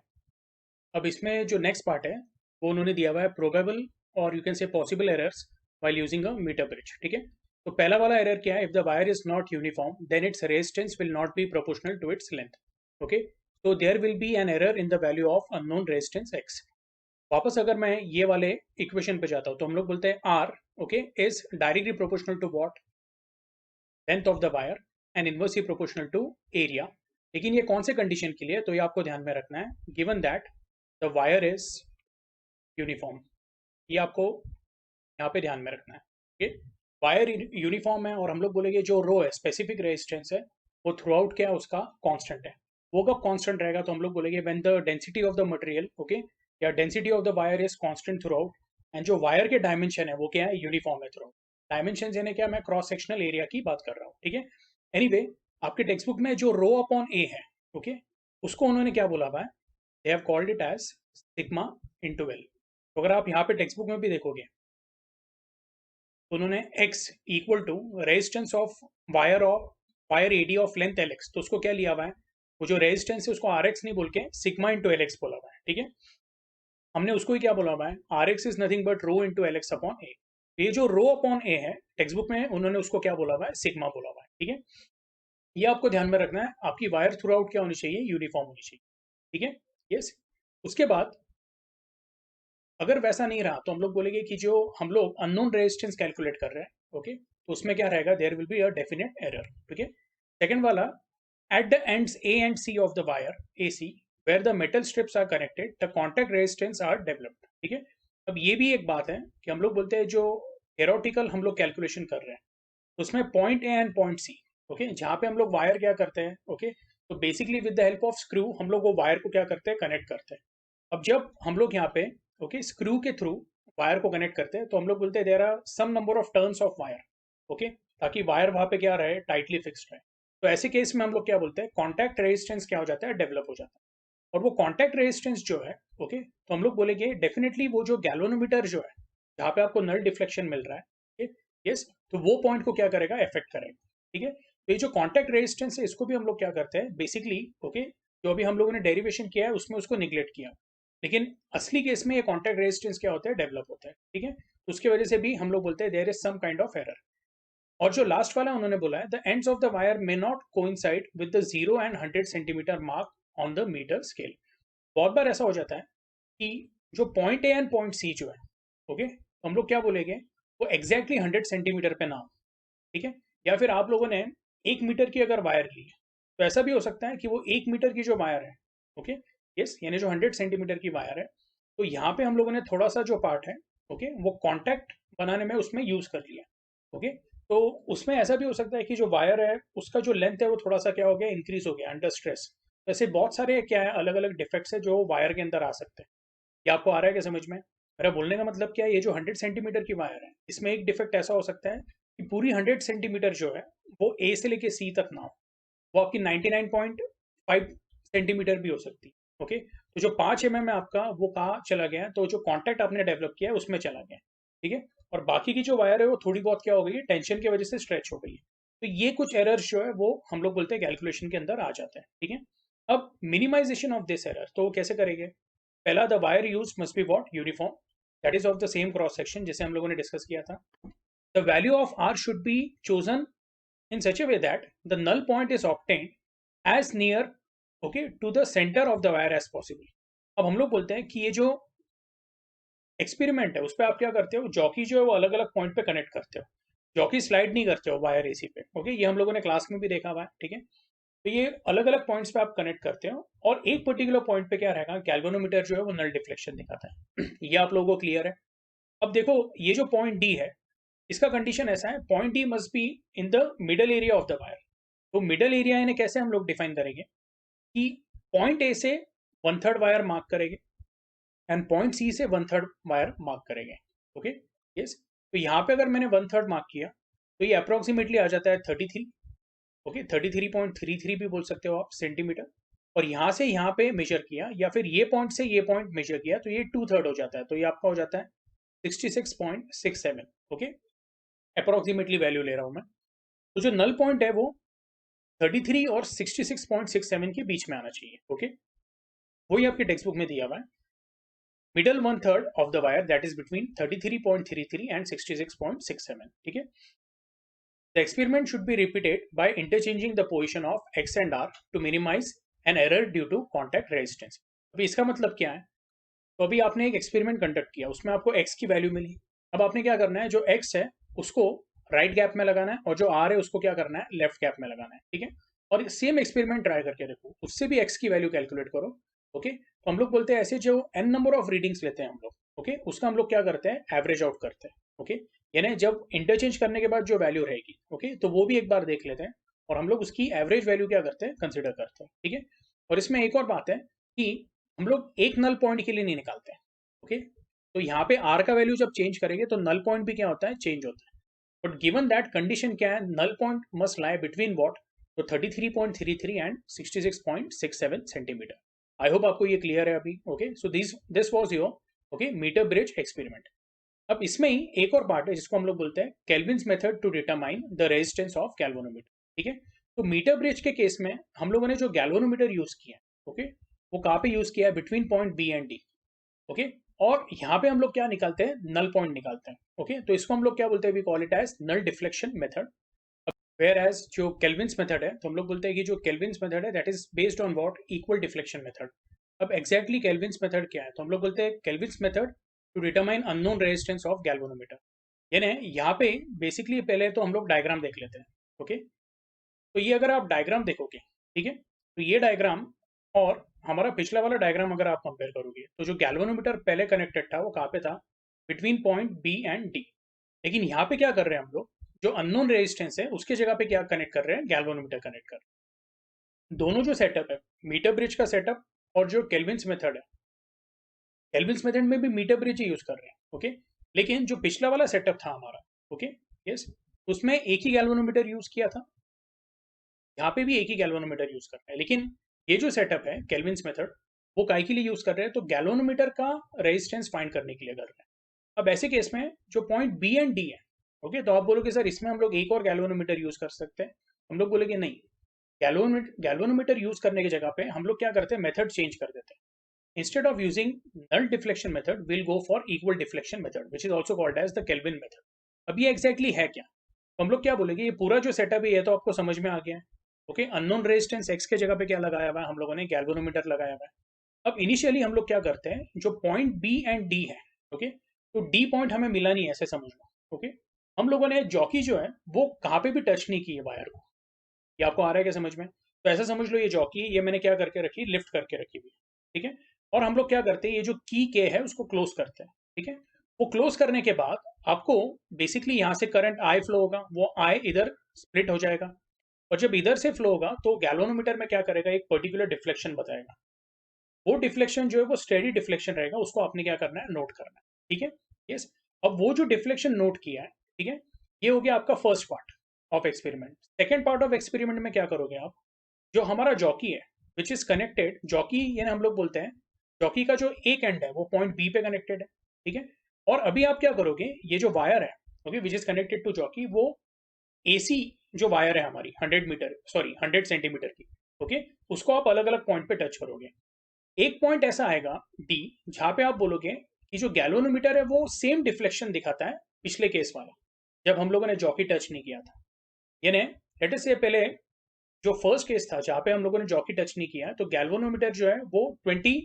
S1: अब इसमें जो नेक्स्ट पार्ट है वो उन्होंने दिया हुआ है प्रोबेबल और you can say possible errors while using a meter bridge. ठीक है, तो पहला वाला एरर क्या है, if the wire is not uniform then its resistance will not be proportional to its length. Okay, तो there will be an error in the value of unknown resistance X. वापस अगर मैं ये वाले इक्वेशन पे जाता हूँ तो हम लोग बोलते हैं R okay is directly proportional to what, length of the wire, and inversely proportional to area. लेकिन ये कौन से कंडीशन के लिए, तो ये आपको ध्यान में रखना है, given that the wire is uniform. ये आपको यहाँ पे ध्यान में रखना है। ओके, वायर यूनिफॉर्म है और हम लोग बोलेंगे जो रो है स्पेसिफिक रेजिस्टेंस है वो थ्रू आउट क्या है, उसका कांस्टेंट है। वो कब कांस्टेंट रहेगा, तो हम लोग बोलेंगे when the density of the material okay या density of the wire is constant throughout, and जो वायर के डायमेंशन है वो क्या है, यूनिफॉर्म है थ्रू आउट। डायमेंशन यानी क्या, मैं क्रॉस सेक्शनल एरिया की बात कर रहा हूँ। ठीक है, एनीवे आपके टेक्स्ट बुक में जो रो अपॉन ए है ओके उसको उन्होंने क्या बोला हुआ है, they have called it as sigma into L. तो अगर आप यहाँ पे टेक्स्ट बुक में भी देखोगे तो उन्होंने x equal to resistance of wire AD of length L X, तो उसको क्या लिया हुआ है, वो जो रेजिस्टेंस है उसको आर एक्स नहीं बोल के सिग्मा इंटू एल एक्स बोला हुआ है। ठीक है, हमने उसको ही क्या बोला हुआ है, R X is nothing but rho into L X upon A. ये जो रो अपॉन ए है टेक्स्ट बुक में उन्होंने उसको क्या बोला हुआ है, सिग्मा बोला हुआ है। ठीक है, ये आपको ध्यान में रखना है, आपकी वायर थ्रू आउट क्या होनी चाहिए, यूनिफॉर्म होनी चाहिए। ठीक है, यस। उसके बाद अगर वैसा नहीं रहा तो हम लोग बोलेंगे कि जो हम लोग अननोन रेजिस्टेंस कैलकुलेट कर रहे हैं ओके तो उसमें क्या रहेगा, there will be a definite error. ठीक है, सेकंड वाला, at the ends A and C of the wire A C where the metal strips are connected the contact resistance are developed. ठीक है, अब ये भी एक बात है कि हम लोग बोलते हैं जो थ्योरेटिकल हम लोग कैलकुलेशन कर रहे हैं तो उसमें point A and point C okay जहाँ पे हम लोग वायर क्या करते हैं ओके तो basically with the help of screw हम लोग वो वायर को क्या करते हैं, कनेक्ट करते हैं। अब जब हम लोग यहाँ पे ओके स्क्रू के थ्रू वायर को कनेक्ट करते हैं तो हम लोग बोलते हैं there are some number of turns of wire okay, ताकि वायर वहां पे क्या रहे, टाइटली फिक्स्ड रहे। तो ऐसे केस में हम लोग क्या बोलते हैं, कॉन्टैक्ट रेजिस्टेंस क्या हो जाता है, डेवलप हो जाता है। और वो कॉन्टैक्ट रेजिस्टेंस जो है ओके तो हम लोग बोलेंगे डेफिनेटली वो जो गैल्वेनोमीटर जो है जहाँ पे आपको नल डिफ्लेक्शन मिल रहा है यस, तो वो पॉइंट को क्या करेगा, इफेक्ट करेगा। ठीक है, तो ये जो कॉन्टैक्ट रेजिस्टेंस है इसको भी हम लोग क्या करते हैं बेसिकली ओके जो अभी हम लोगों ने डेरिवेशन किया है उसमें उसको निग्लेक्ट किया, लेकिन असली केस में ये कॉन्टैक्ट रेजिस्टेंस क्या होता है, डेवलप होता है। ठीक है, तो उसकी वजह से भी हम लोग बोलते हैं there is some kind of error. और जो लास्ट वाला उन्होंने बोला है, the ends of the wire may not coincide with the 0 and 100 centimetre mark on the metre scale. बहुत बार ऐसा हो जाता है कि जो point A and point C जो है ओके तो हम लोग क्या बोलेंगे, वो एग्जैक्टली 100 सेंटीमीटर पे ना हो। ठीक है, या फिर आप लोगों ने 1 मीटर की अगर वायर ली है तो ऐसा भी हो सकता है कि वो 1 मीटर की जो वायर है ओके यस यानी जो 100 सेंटीमीटर की वायर है तो यहाँ पे हम लोगों ने थोड़ा सा जो पार्ट है ओके वो कॉन्टैक्ट बनाने में उसमें यूज कर लिया ओके, तो उसमें ऐसा भी हो सकता है कि जो वायर है उसका जो लेंथ है वो थोड़ा सा क्या हो गया, इंक्रीज हो गया अंडर स्ट्रेस। वैसे बहुत सारे क्या है, अलग अलग डिफेक्ट्स है जो वायर के अंदर आ सकते हैं। ये आपको आ रहा है क्या समझ में, मेरा बोलने का मतलब क्या है, ये जो 100 सेंटीमीटर की वायर है इसमें एक डिफेक्ट ऐसा हो सकता है कि पूरी 100 सेंटीमीटर जो है वो ए से लेके सी तक ना हो, वो आपकी 99.5 सेंटीमीटर भी हो सकती है। ओके, तो जो 5 mm है आपका वो कहाँ चला गया, तो जो कॉन्टैक्ट आपने डेवलप किया है उसमें चला गया। ठीक है, और बाकी की जो वायर है वो थोड़ी बहुत क्या हो गई है, टेंशन की वजह से स्ट्रेच हो गई है। तो ये कुछ एरर्स जो है वो हम लोग बोलते हैं कैलकुलेशन के अंदर आ जाते हैं। ठीक है, अब मिनिमाइजेशन ऑफ दिस एरर तो वो कैसे करेंगे, पहला the wire use must be what, uniform, that is of the same cross section जैसे हम लोगों ने डिस्कस किया था। The value of R should be chosen in such a way that the null point is obtained as near okay to the center of the wire as possible। अब हम लोग बोलते हैं कि ये जो एक्सपेरिमेंट है उस पर आप क्या करते हो, जॉकी जो है वो अलग अलग पॉइंट पे कनेक्ट करते हो, जॉकी स्लाइड नहीं करते हो वायर एसी पे ओके, ये हम लोगों ने क्लास में भी देखा हुआ है। ठीक है, तो ये अलग अलग पॉइंट्स पे आप कनेक्ट करते हो और एक पर्टिकुलर पॉइंट पे क्या रहेगा, गैल्वेनोमीटर जो है वो नल डिफ्लेक्शन दिखाता है ये आप लोगों को क्लियर है। अब देखो ये जो पॉइंट डी है इसका कंडीशन ऐसा है, point D must be in the middle area of the wire. तो मिडल एरिया यानी कैसे हम लोग डिफाइन करेंगे कि पॉइंट ए से 1/3 वायर मार्क करेंगे एंड पॉइंट सी से 1/3 वायर मार्क करेंगे। ओके यस, तो यहाँ पे अगर मैंने 1/3 मार्क किया तो ये अप्रोक्सीमेटली आ जाता है 33 ओके 33.33 भी बोल सकते हो आप सेंटीमीटर। और यहाँ से यहाँ पे मेजर किया या फिर ये पॉइंट से ये पॉइंट मेजर किया तो ये 2/3 हो जाता है, तो ये आपका हो जाता है 66.67 ओके, अप्रोक्सीमेटली वैल्यू ले रहा हूँ मैं। तो जो नल पॉइंट है वो 33 और 66.67 के बीच में आना चाहिए। ओके, वही आपके टेक्स्ट बुक में दिया हुआ है। Middle 1/3 of the wire that is between 33.33 and 66.67। ठीक है, the experiment should be repeated by interchanging the position of x and r to minimise an error due to contact resistance. अभी इसका मतलब क्या है? तो अभी आपने एक एक्सपेरिमेंट कंडक्ट किया, उसमें आपको x की वैल्यू मिली। अब आपने क्या करना है, जो x है उसको राइट गैप में लगाना है और जो r है उसको क्या करना है, लेफ्ट गैप में लगाना है। ठीक है, और सेम एक्सपेरिमेंट ट्राई करके देखो, उससे भी x की वैल्यू कैलकुलेट करो। ओके, तो हम लोग बोलते हैं ऐसे जो n नंबर ऑफ रीडिंग्स लेते हैं हम लोग, ओके, उसका हम लोग क्या करते हैं, एवरेज आउट करते हैं। ओके, यानी जब इंटरचेंज करने के बाद जो वैल्यू रहेगी, ओके, तो वो भी एक बार देख लेते हैं और हम लोग उसकी एवरेज वैल्यू क्या करते हैं, कंसिडर करते हैं। ठीक है, और इसमें एक और बात है कि हम लोग एक नल पॉइंट के लिए नहीं निकालते हैं। ओके, तो यहाँ पे r का वैल्यू जब चेंज करेंगे तो नल पॉइंट भी क्या होता है, चेंज होता है। बट गिवन दैट कंडीशन क्या है, null point must lie between what, तो 33.33 एंड 66.67 सेंटीमीटर। आई होप आपको ये क्लियर है अभी। Okay, so this was your okay metre bridge experiment. अब इसमें ही एक और पार्ट है जिसको हम लोग बोलते हैं Kelvin's method to determine the resistance of galvanometer. ठीक है, तो मीटर ब्रिज के केस में हम लोगों ने जो गैल्वेनोमीटर यूज किया है, ओके, वो कहाँ पे यूज किया है, between point B and D. Okay, और यहाँ पे हम लोग क्या निकालते हैं, नल पॉइंट निकालते हैं। ओके, तो इसको हम लोग क्या बोलते हैं, we call it as null deflection method. Whereas जो केल्विन्स मेथड है, तो हम लोग बोलते हैं कि जो केल्विन्स मेथड है that is based on what, equal deflection method. अब एग्जैक्टली केल्विन्स मेथड क्या है, तो हम लोग बोलते हैं Kelvin's method to determine unknown resistance of galvanometer. यानी यहाँ पे बेसिकली पहले तो हम लोग डायग्राम देख लेते हैं। ओके, तो ये अगर आप डायग्राम देखोगे, ठीक है, तो ये डायग्राम और हमारा पिछला वाला डायग्राम अगर आप कंपेयर करोगे, तो जो गैल्वेनोमीटर पहले कनेक्टेड था वो कहाँ पे था, between point B and D. लेकिन यहाँ पे क्या कर रहे हैं हम लोग, जो अननोन रेजिस्टेंस है उसके जगह पे क्या कनेक्ट कर रहे हैं, गैल्वेनोमीटर कनेक्ट कर रहे हैं। दोनों जो सेटअप है, मीटर ब्रिज का सेटअप और जो केल्विन्स मेथड है, केल्विन्स मेथड में भी मीटर ब्रिज यूज कर रहे हैं। ओके, लेकिन जो पिछला वाला सेटअप था हमारा, ओके, यस, उसमें एक ही गैल्वेनोमीटर यूज किया था, यहाँ पे भी एक ही गैल्वेनोमीटर यूज कर रहे हैं। लेकिन ये जो सेटअप है केल्विन्स मेथड, वो काय के लिए यूज कर रहे हैं, तो गैल्वेनोमीटर का रेजिस्टेंस फाइंड करने के लिए कर रहे हैं। अब ऐसे केस में जो पॉइंट बी एंड डी है, ओके, तो आप बोलोगे सर इसमें हम लोग एक और गैल्वेनोमीटर यूज कर सकते हैं। हम लोग बोलेंगे नहीं, गैल्वेनोमीटर यूज करने की जगह पे हम लोग क्या करते हैं, मेथड चेंज कर देते हैं। Instead of using null deflection method, will go for equal deflection method, which is also called as the Kelvin method. अब ये एग्जैक्टली है क्या, तो हम लोग क्या बोलेंगे, ये पूरा जो सेटअप है ये तो आपको समझ में आ गया है। ओके, अननोन रेजिस्टेंस एक्स के जगह पे क्या लगाया हुआ है, हम लोगों ने गैल्वेनोमीटर लगाया हुआ है। अब इनिशियली हम लोग क्या करते हैं, जो पॉइंट बी एंड डी है, ओके, तो डी पॉइंट हमें मिला नहीं, ऐसे समझ लो। ओके, हम लोगों ने जॉकी जो है वो कहाँ पे भी टच नहीं की है वायर को। ये आपको आ रहा है क्या समझ में? तो ऐसा समझ लो, ये जॉकी ये मैंने क्या करके रखी, लिफ्ट करके रखी हुई। ठीक है, और हम लोग क्या करते हैं, ये जो की के है उसको क्लोज करते हैं। ठीक है, वो क्लोज करने के बाद आपको बेसिकली यहाँ से करंट आई फ्लो होगा, वो आई इधर स्प्लिट हो जाएगा, और जब इधर से फ्लो होगा तो गैल्वेनोमीटर में क्या करेगा, एक पर्टिकुलर डिफ्लेक्शन बताएगा। वो डिफ्लेक्शन जो है वो स्टेडी डिफ्लेक्शन रहेगा, उसको आपने क्या करना है, नोट करना है। ठीक है, यस। अब वो जो डिफ्लेक्शन नोट किया है, ठीक है, ये हो गया आपका first part of experiment. Second part of experiment में क्या करोगे आप, जो हमारा जॉकी है विच इज कनेक्टेड, जॉकी यानी हम लोग बोलते हैं जॉकी का जो एक एंड है वो पॉइंट बी पे कनेक्टेड है। ठीक है, और अभी आप क्या करोगे, ये जो वायर है, okay, which is connected to jockey, वो एसी जो वायर है हमारी 100 सेंटीमीटर की, ओके, उसको आप अलग अलग पॉइंट पे टच करोगे। एक पॉइंट ऐसा आएगा डी, जहां पे आप बोलोगे कि जो गैल्वेनोमीटर है वो सेम डिफ्लेक्शन दिखाता है पिछले केस वाला, जब हम लोगों ने जॉकी टच नहीं किया था। यानी लेट अस से पहले जो फर्स्ट केस था जहां पे हम लोगों ने जॉकी टच नहीं किया, तो गैल्वेनोमीटर जो है वो 20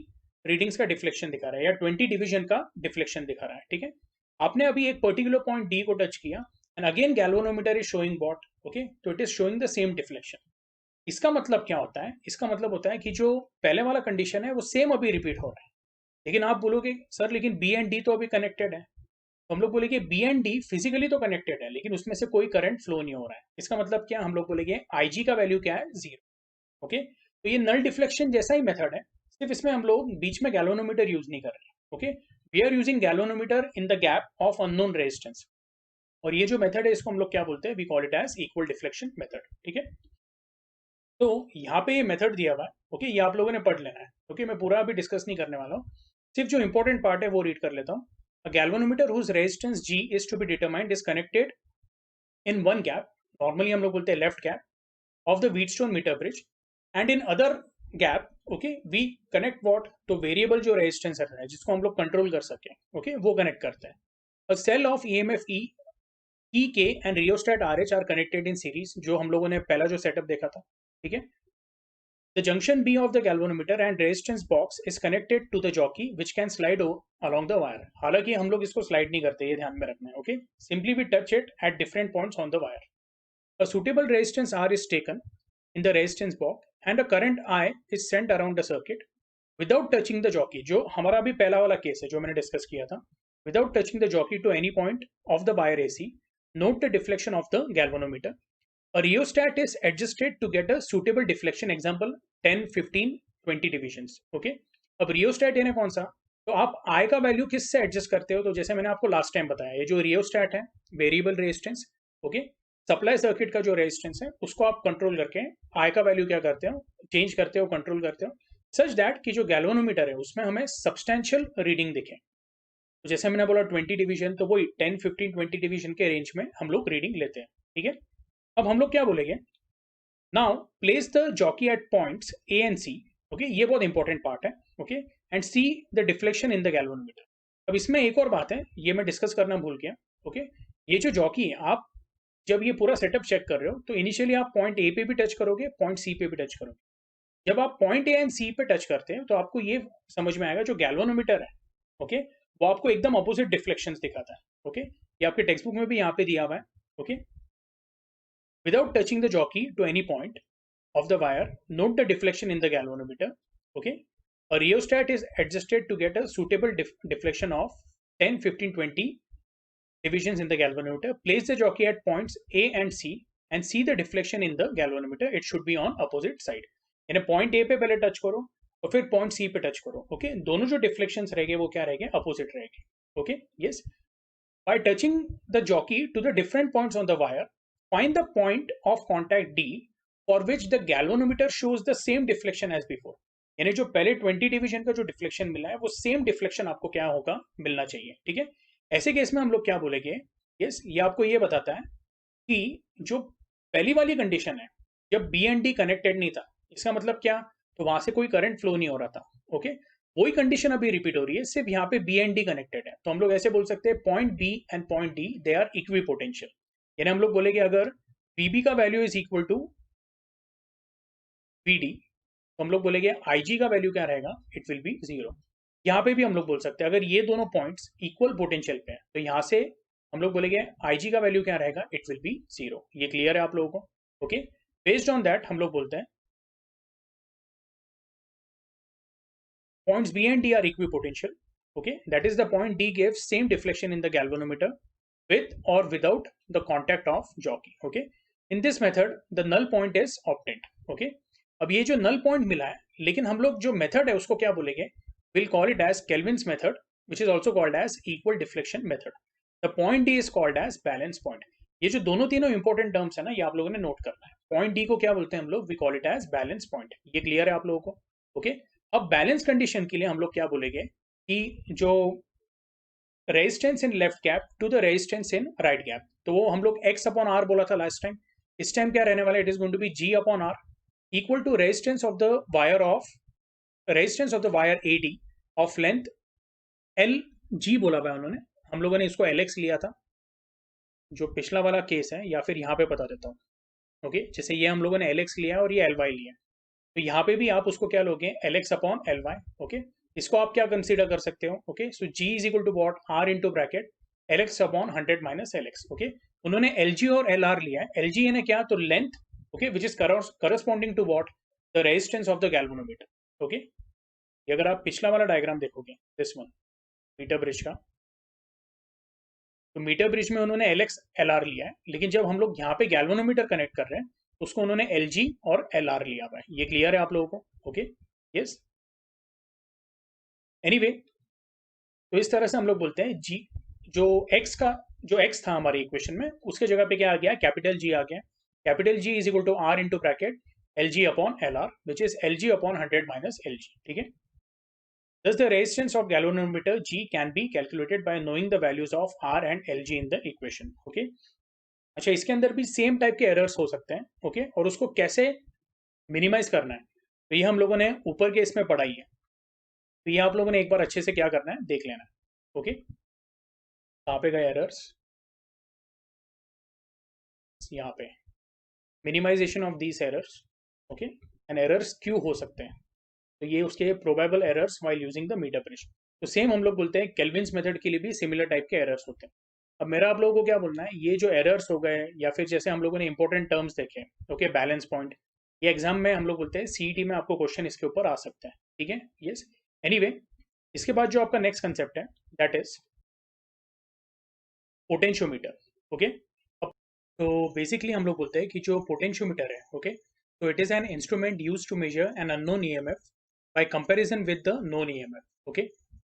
S1: रीडिंग्स का डिफ्लेक्शन दिखा रहा है, या 20 डिवीजन का डिफ्लेक्शन दिखा रहा है। ठीक है, आपने अभी एक पर्टिकुलर पॉइंट डी को टच किया and again galvanometer is showing what, okay, तो it is showing the same deflection. इसका मतलब क्या होता है, इसका मतलब होता है कि जो पहले वाला कंडीशन है वो सेम अभी रिपीट हो रहा है। लेकिन आप बोलोगे सर लेकिन बी एंड डी तो अभी कनेक्टेड है, तो हम लोग बोलेंगे बी एंड डी फिजिकली तो कनेक्टेड है लेकिन उसमें से कोई करंट फ्लो नहीं हो रहा है। इसका मतलब क्या, हम लोग बोलेंगे IG का वैल्यू क्या है, 0। ओके, तो ये नल डिफ्लेक्शन जैसा ही मेथड है, सिर्फ इसमें हम लोग बीच में गैल्वेनोमीटर यूज नहीं कर रहे। Okay, we are using galvanometer in the gap of unknown resistance, और ये जो मेथड है इसको हम लोग क्या बोलते हैं, we call it as equal deflection method. ठीक है, तो यहाँ पे ये मेथड दिया हुआ है, ओके, ये आप लोगों ने पढ़ लेना है। ओके, मैं पूरा अभी डिस्कस नहीं करने वाला हूँ, सिर्फ जो इंपॉर्टेंट पार्ट है वो रीड कर लेता हूँ। A galvanometer whose resistance G is to be determined is connected in one gap, normally हम लोग बोलते हैं left gap, of the Wheatstone meter bridge, and in other gap, okay, we connect what, तो variable जो resistance है जिसको हम लोग कंट्रोल कर सकें, okay, वो कनेक्ट करते हैं. A cell of EMF E, EK and rheostat RH are connected in series, जो हम लोगों ने पहला जो सेटअप देखा था, ठीक है. The junction B of the galvanometer and resistance box is connected to the jockey, which can slide along the wire. हालांकि हम लोग इसको स्लाइड नहीं करते, ये ध्यान में रखना है, okay. Simply we touch it at different points on the wire. A suitable resistance R is taken in the resistance box and a current I is sent around the circuit without touching the jockey. जो हमारा भी पहला वाला case है जो मैंने discuss किया था. Without touching the jockey to any point of the wire AC, note the deflection of the galvanometer. A rheostat is adjusted to get a suitable deflection. Example 10, 15, 20 divisions. Okay. अब rheostat यानी कौन सा, तो आप I का value किससे adjust करते हो, तो जैसे मैंने आपको लास्ट टाइम बताया, ये जो rheostat है variable resistance, okay, supply circuit का जो रेजिस्टेंस है उसको आप कंट्रोल करके I का वैल्यू क्या करते हो, चेंज करते हो, कंट्रोल करते हो, सच दैट कि जो गैल्वेनोमीटर है उसमें हमें सब्सटेंशियल रीडिंग दिखे. तो जैसे मैंने बोला 20 डिवीजन, तो वही 10, 15, 20 डिवीजन के रेंज में हम लोग रीडिंग लेते हैं, ठीक है. अब हम लोग क्या बोलेंगे, now place the jockey at points A and C, okay, ये बहुत इंपॉर्टेंट पार्ट है, okay, and see the deflection in the galvanometer. अब इसमें एक और बात है, ये मैं डिस्कस करना भूल गया, ओके. ये जो जॉकी है, आप जब ये पूरा सेटअप चेक कर रहे हो तो इनिशियली आप पॉइंट ए पे भी टच करोगे, पॉइंट सी पे भी टच करोगे. जब आप पॉइंट ए एंड सी पे टच करते हैं तो आपको ये समझ में आएगा जो गैल्वेनोमीटर है, ओके, वो आपको एकदम अपोजिट डिफ्लेक्शंस दिखाता है, ओके. ये आपके टेक्स्ट बुक में भी यहाँ पे दिया हुआ है, okay. Without touching the jockey to any point of the wire, note the deflection in the galvanometer. Okay, a rheostat is adjusted to get a suitable deflection of 10, 15, 20 divisions in the galvanometer. Place the jockey at points A and C and see the deflection in the galvanometer. It should be on opposite side. यानी point A पे पहले touch करो और फिर point C पे touch करो, okay. दोनों जो deflections रहेंगे वो क्या रहेंगे, opposite रहेंगे, okay. Yes. By touching the jockey to the different points on the wire, find the point of contact D for which the galvanometer shows the same deflection as before. यानी जो पहले 20 division का जो deflection मिला है वो same deflection आपको क्या होगा, मिलना चाहिए, ठीक है. ऐसे केस में हम लोग क्या बोलेंगे, यस, ये आपको ये बताता है कि जो पहली वाली कंडीशन है जब बी एंड डी कनेक्टेड नहीं था, इसका मतलब क्या, तो वहां से कोई करंट फ्लो नहीं हो रहा था, ओके. वही कंडीशन अभी रिपीट हो रही है, सिर्फ यहाँ पे बी एंड डी कनेक्टेड है. तो हम लोग ऐसे बोल सकते हैं point B and point D they are equipotential. यानी हम लोग बोलेंगे अगर VB का value is equal to VD, तो हम लोग बोलेंगे IG का वैल्यू क्या रहेगा, इट विल बी 0. यहाँ पे भी हम लोग बोल सकते हैं अगर ये दोनों पॉइंट्स इक्वल पोटेंशियल पे है तो यहाँ से हम लोग बोलेंगे IG का वैल्यू क्या रहेगा, इट विल बी 0. ये क्लियर है आप लोगों को, ओके. बेस्ड ऑन दैट हम लोग बोलते हैं points B and D are equipotential, okay. That is the point D gives same deflection in the galvanometer with or without the contact of jockey, okay. In this method the null point is obtained, okay. अब ये जो null point मिला है, लेकिन हम लोग जो method है उसको क्या बोलेंगे, we'll call it as Kelvin's method, which is also called as equal deflection method. The point D is called as balance point. ये जो दोनों तीनों इंपॉर्टेंट टर्म्स है ना, ये आप लोगों ने नोट करना है. पॉइंट डी को क्या बोलते हैं हम लोग, we call it as balance point. ये क्लियर है आप लोगों को, ओके. अब बैलेंस कंडीशन के लिए हम लोग क्या बोलेंगे कि जो resistance in left gap to the resistance in right gap, तो वो हम लोग x अपॉन आर बोला था लास्ट टाइम. इस टाइम क्या रहने वाला है, it is going to be g upon R equal to resistance of the wire AD of length LG बोला हुआ है उन्होंने, हम लोगों ने इसको LX लिया था जो पिछला वाला केस है, या फिर यहाँ पे बता देता हूँ, ओके. जैसे ये हम लोगों ने LX लिया है और ये LY लिया है, तो यहाँ पे भी आप उसको क्या लोगे, LX अपॉन LY, ओके. इसको आप क्या कंसीडर कर सकते हो, okay. So G is equal to what, R into bracket LX upon 100 minus LX, okay. उन्होंने LG और LR लिया है. LG यानी क्या, तो length, okay, which is corresponding to what, the resistance of the galvanometer, okay. अगर आप पिछला वाला डायग्राम देखोगे, दिस वन मीटर ब्रिज का, तो मीटर ब्रिज में उन्होंने LX LR लिया है, लेकिन जब हम लोग यहाँ पे गैल्वेनोमीटर कनेक्ट कर रहे हैं उसको उन्होंने LG और LR लिया हुआ है. ये क्लियर है आप लोगों को, ओके. यस, एनीवे, तो इस तरह से हम लोग बोलते हैं G जो X था हमारी इक्वेशन में, उसके जगह पे क्या आ गया, कैपिटल G आ गया. Capital G is equal to R into bracket LG upon LR which is LG upon 100 minus LG, ठीक है. Thus, the resistance of galvanometer G can be calculated by knowing the values of R and LG in the equation. Okay. अच्छा, इसके अंदर भी same type के errors हो सकते हैं, ओके, और उसको कैसे मिनिमाइज करना है, तो ये हम लोगों ने ऊपर के इसमें पढ़ाई है। तो ये आप लोगों ने एक बार अच्छे से क्या करना है देख लेना है, ओके। कहाँ पे गए एरर्स, यहाँ पे minimisation of these errors, okay. And errors क्यों हो सकते हैं, तो ये उसके probable errors while using the metre bridge. तो सेम हम लोग बोलते हैं केल्विन्स मेथड के लिए भी सिमिलर टाइप के एरर्स होते हैं। अब मेरा आप लोगों को क्या बोलना है, ये जो एरर्स हो गए या फिर जैसे हम लोगों ने इंपॉर्टेंट टर्म्स देखे, ओके, बैलेंस पॉइंट, ये एग्जाम में हम लोग बोलते हैं सीईटी में आपको क्वेश्चन इसके ऊपर आ सकता है, ठीक है, यस। एनीवे, इसके बाद जो आपका नेक्स्ट कंसेप्ट है दैट इज पोटेंशियोमीटर, ओके। तो बेसिकली हम लोग बोलते हैं कि जो पोटेंशियोमीटर है, ओके, तो it is an instrument use to measure an unknown EMF by comparison with the known EMF. Okay,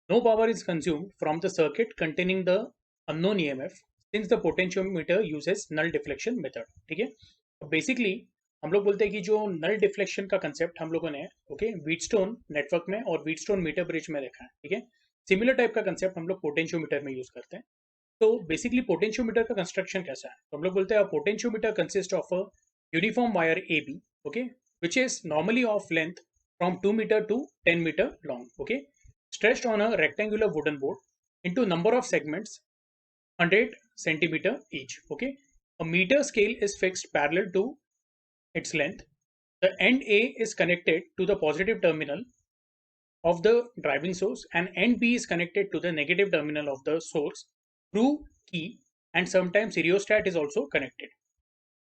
S1: no power is consumed from the circuit containing the unknown EMF since the potentiometer uses null deflection method. ठीक है, तो basically हम लोग बोलते हैं कि जो null deflection का कंसेप्ट हम लोगों ने, ओके, व्हीटस्टोन नेटवर्क में और व्हीटस्टोन मीटर ब्रिज में देखा है, ठीक है। सिमिलर टाइप का कंसेप्ट हम लोग पोटेंशियोमीटर में यूज करते हैं। तो बेसिकली पोटेंशियोमीटर का कंस्ट्रक्शन कैसा है, तो हम लोग बोलते हैं potentiometer consist of a uniform wire A B, okay, which is normally of length from 2 meter to 10 meter long, okay, stretched on a rectangular wooden board into number of segments 100 centimeter each, okay. A meter scale is fixed parallel to its length. The end A is connected to the positive terminal of the driving source and end B is connected to the negative terminal of the source through key, and sometimes rheostat is also connected.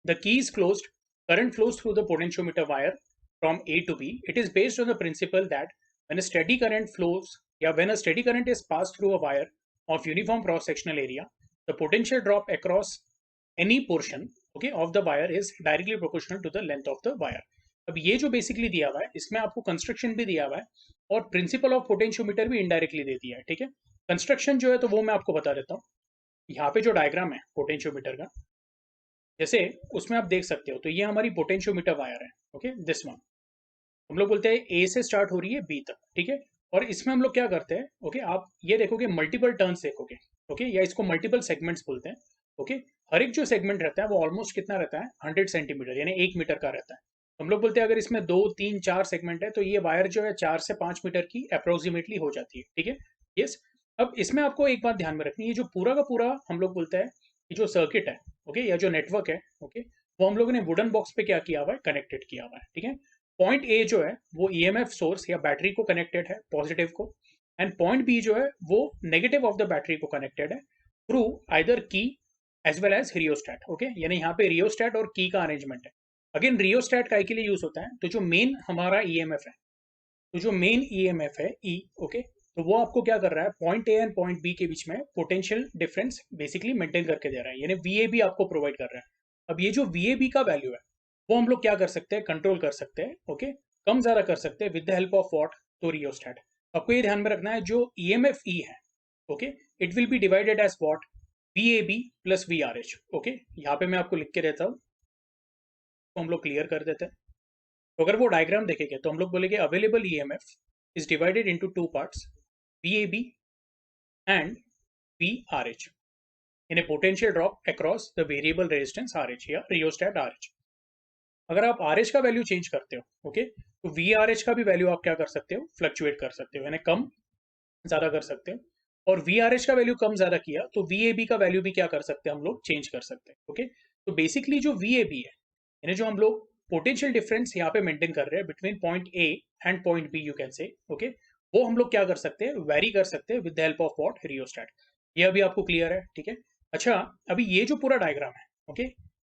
S1: The key is closed. Current flows through the potentiometer wire from A to B. It is based on the principle that when a steady current flows, when a steady current is passed through a wire of uniform cross-sectional area, the potential drop across any portion, okay, of the wire is directly proportional to the length of the wire. अब ये जो basically दिया हुआ है इसमें आपको construction भी दिया हुआ है और प्रिंसिपल ऑफ पोटेंशियोमीटर भी इनडायरेक्टली दे दिया है, ठीक है। कंस्ट्रक्शन जो है तो वो मैं आपको बता देता हूँ। यहाँ पे जो डायग्राम है पोटेंशियोमीटर का, जैसे उसमें आप देख सकते हो, तो ये हमारी पोटेंशियोमीटर वायर है, ओके, दिस वन। हम लोग बोलते हैं ए से स्टार्ट हो रही है बी तक, ठीक है। और इसमें हम लोग क्या करते हैं, ओके, आप ये देखोगे मल्टीपल टर्न्स देखोगे, ओके, या इसको मल्टीपल सेगमेंट्स बोलते हैं, ओके। हर एक जो सेगमेंट रहता है वो ऑलमोस्ट कितना रहता है, 100 सेंटीमीटर यानी 1 मीटर का रहता है। हम लोग बोलते हैं अगर इसमें 2 3 4 सेगमेंट है तो ये वायर जो है 4 से 5 मीटर की अप्रोक्सीमेटली हो जाती है, ठीक है, यस। अब इसमें आपको एक बात ध्यान में रखनी है, ये जो पूरा का पूरा हम लोग बोलते हैं कि जो सर्किट है, ओके, या जो नेटवर्क है, ओके, वो हम लोगों ने वुडन बॉक्स पे क्या किया हुआ है, कनेक्टेड किया हुआ है, ठीक है। पॉइंट ए जो है वो ईएमएफ सोर्स या बैटरी को कनेक्टेड है, पॉजिटिव को, एंड पॉइंट बी जो है वो नेगेटिव ऑफ द बैटरी को कनेक्टेड है through either key as well as rheostat, okay, यानी यहाँ पे रियोस्टैट और की का अरेंजमेंट है। अगेन रियोस्टैट काय के लिए यूज होता है, तो जो मेन हमारा ईएमएफ है, तो जो मेन ईएमएफ है ई, ओके, तो वो आपको क्या कर रहा है, point A and point B के बीच में पोटेंशियल डिफरेंस बेसिकली मेंटेन करके दे रहा है, यानी वीएबी आपको प्रोवाइड कर रहा है। अब ये जो वीएबी का वैल्यू है वो हम लोग क्या कर सकते हैं, कंट्रोल कर सकते हैं, ओके, कम ज्यादा कर सकते हैं with the help of what, तो रियोस्टैट। आपको ये ध्यान में रखना है जो ईएमएफ ई है, ओके, it will be divided as what, VAB plus VRH, okay. यहाँ पे मैं आपको लिख के देता हूँ, तो हम लोग क्लियर कर देते हैं। तो अगर वो डायग्राम देखेंगे तो हम लोग बोलेंगे available EMF is divided into two parts, VAB and VRH in a potential drop across the variable resistance RH या rheostat RH। अगर आप RH का वैल्यू चेंज करते हो, ओके, तो VRH का भी वैल्यू आप क्या कर सकते हो, फ्लक्चुएट कर सकते हो, यानी कम ज्यादा कर सकते हो। और VRH का वैल्यू कम ज्यादा किया तो VAB का वैल्यू भी क्या कर सकते हैं, हम लोग चेंज कर सकते हैं, ओके। तो बेसिकली जो VAB है, यानी जो हम लोग पोटेंशियल डिफरेंस यहाँ पे मेंटेन कर रहे हैं between point A and point B, you can say, okay, वो हम लोग क्या कर सकते हैं, वेरी कर सकते हैं with the help of what, rheostat. ये अभी आपको क्लियर है, ठीक है। अच्छा, अभी ये जो पूरा डायग्राम है, ओके,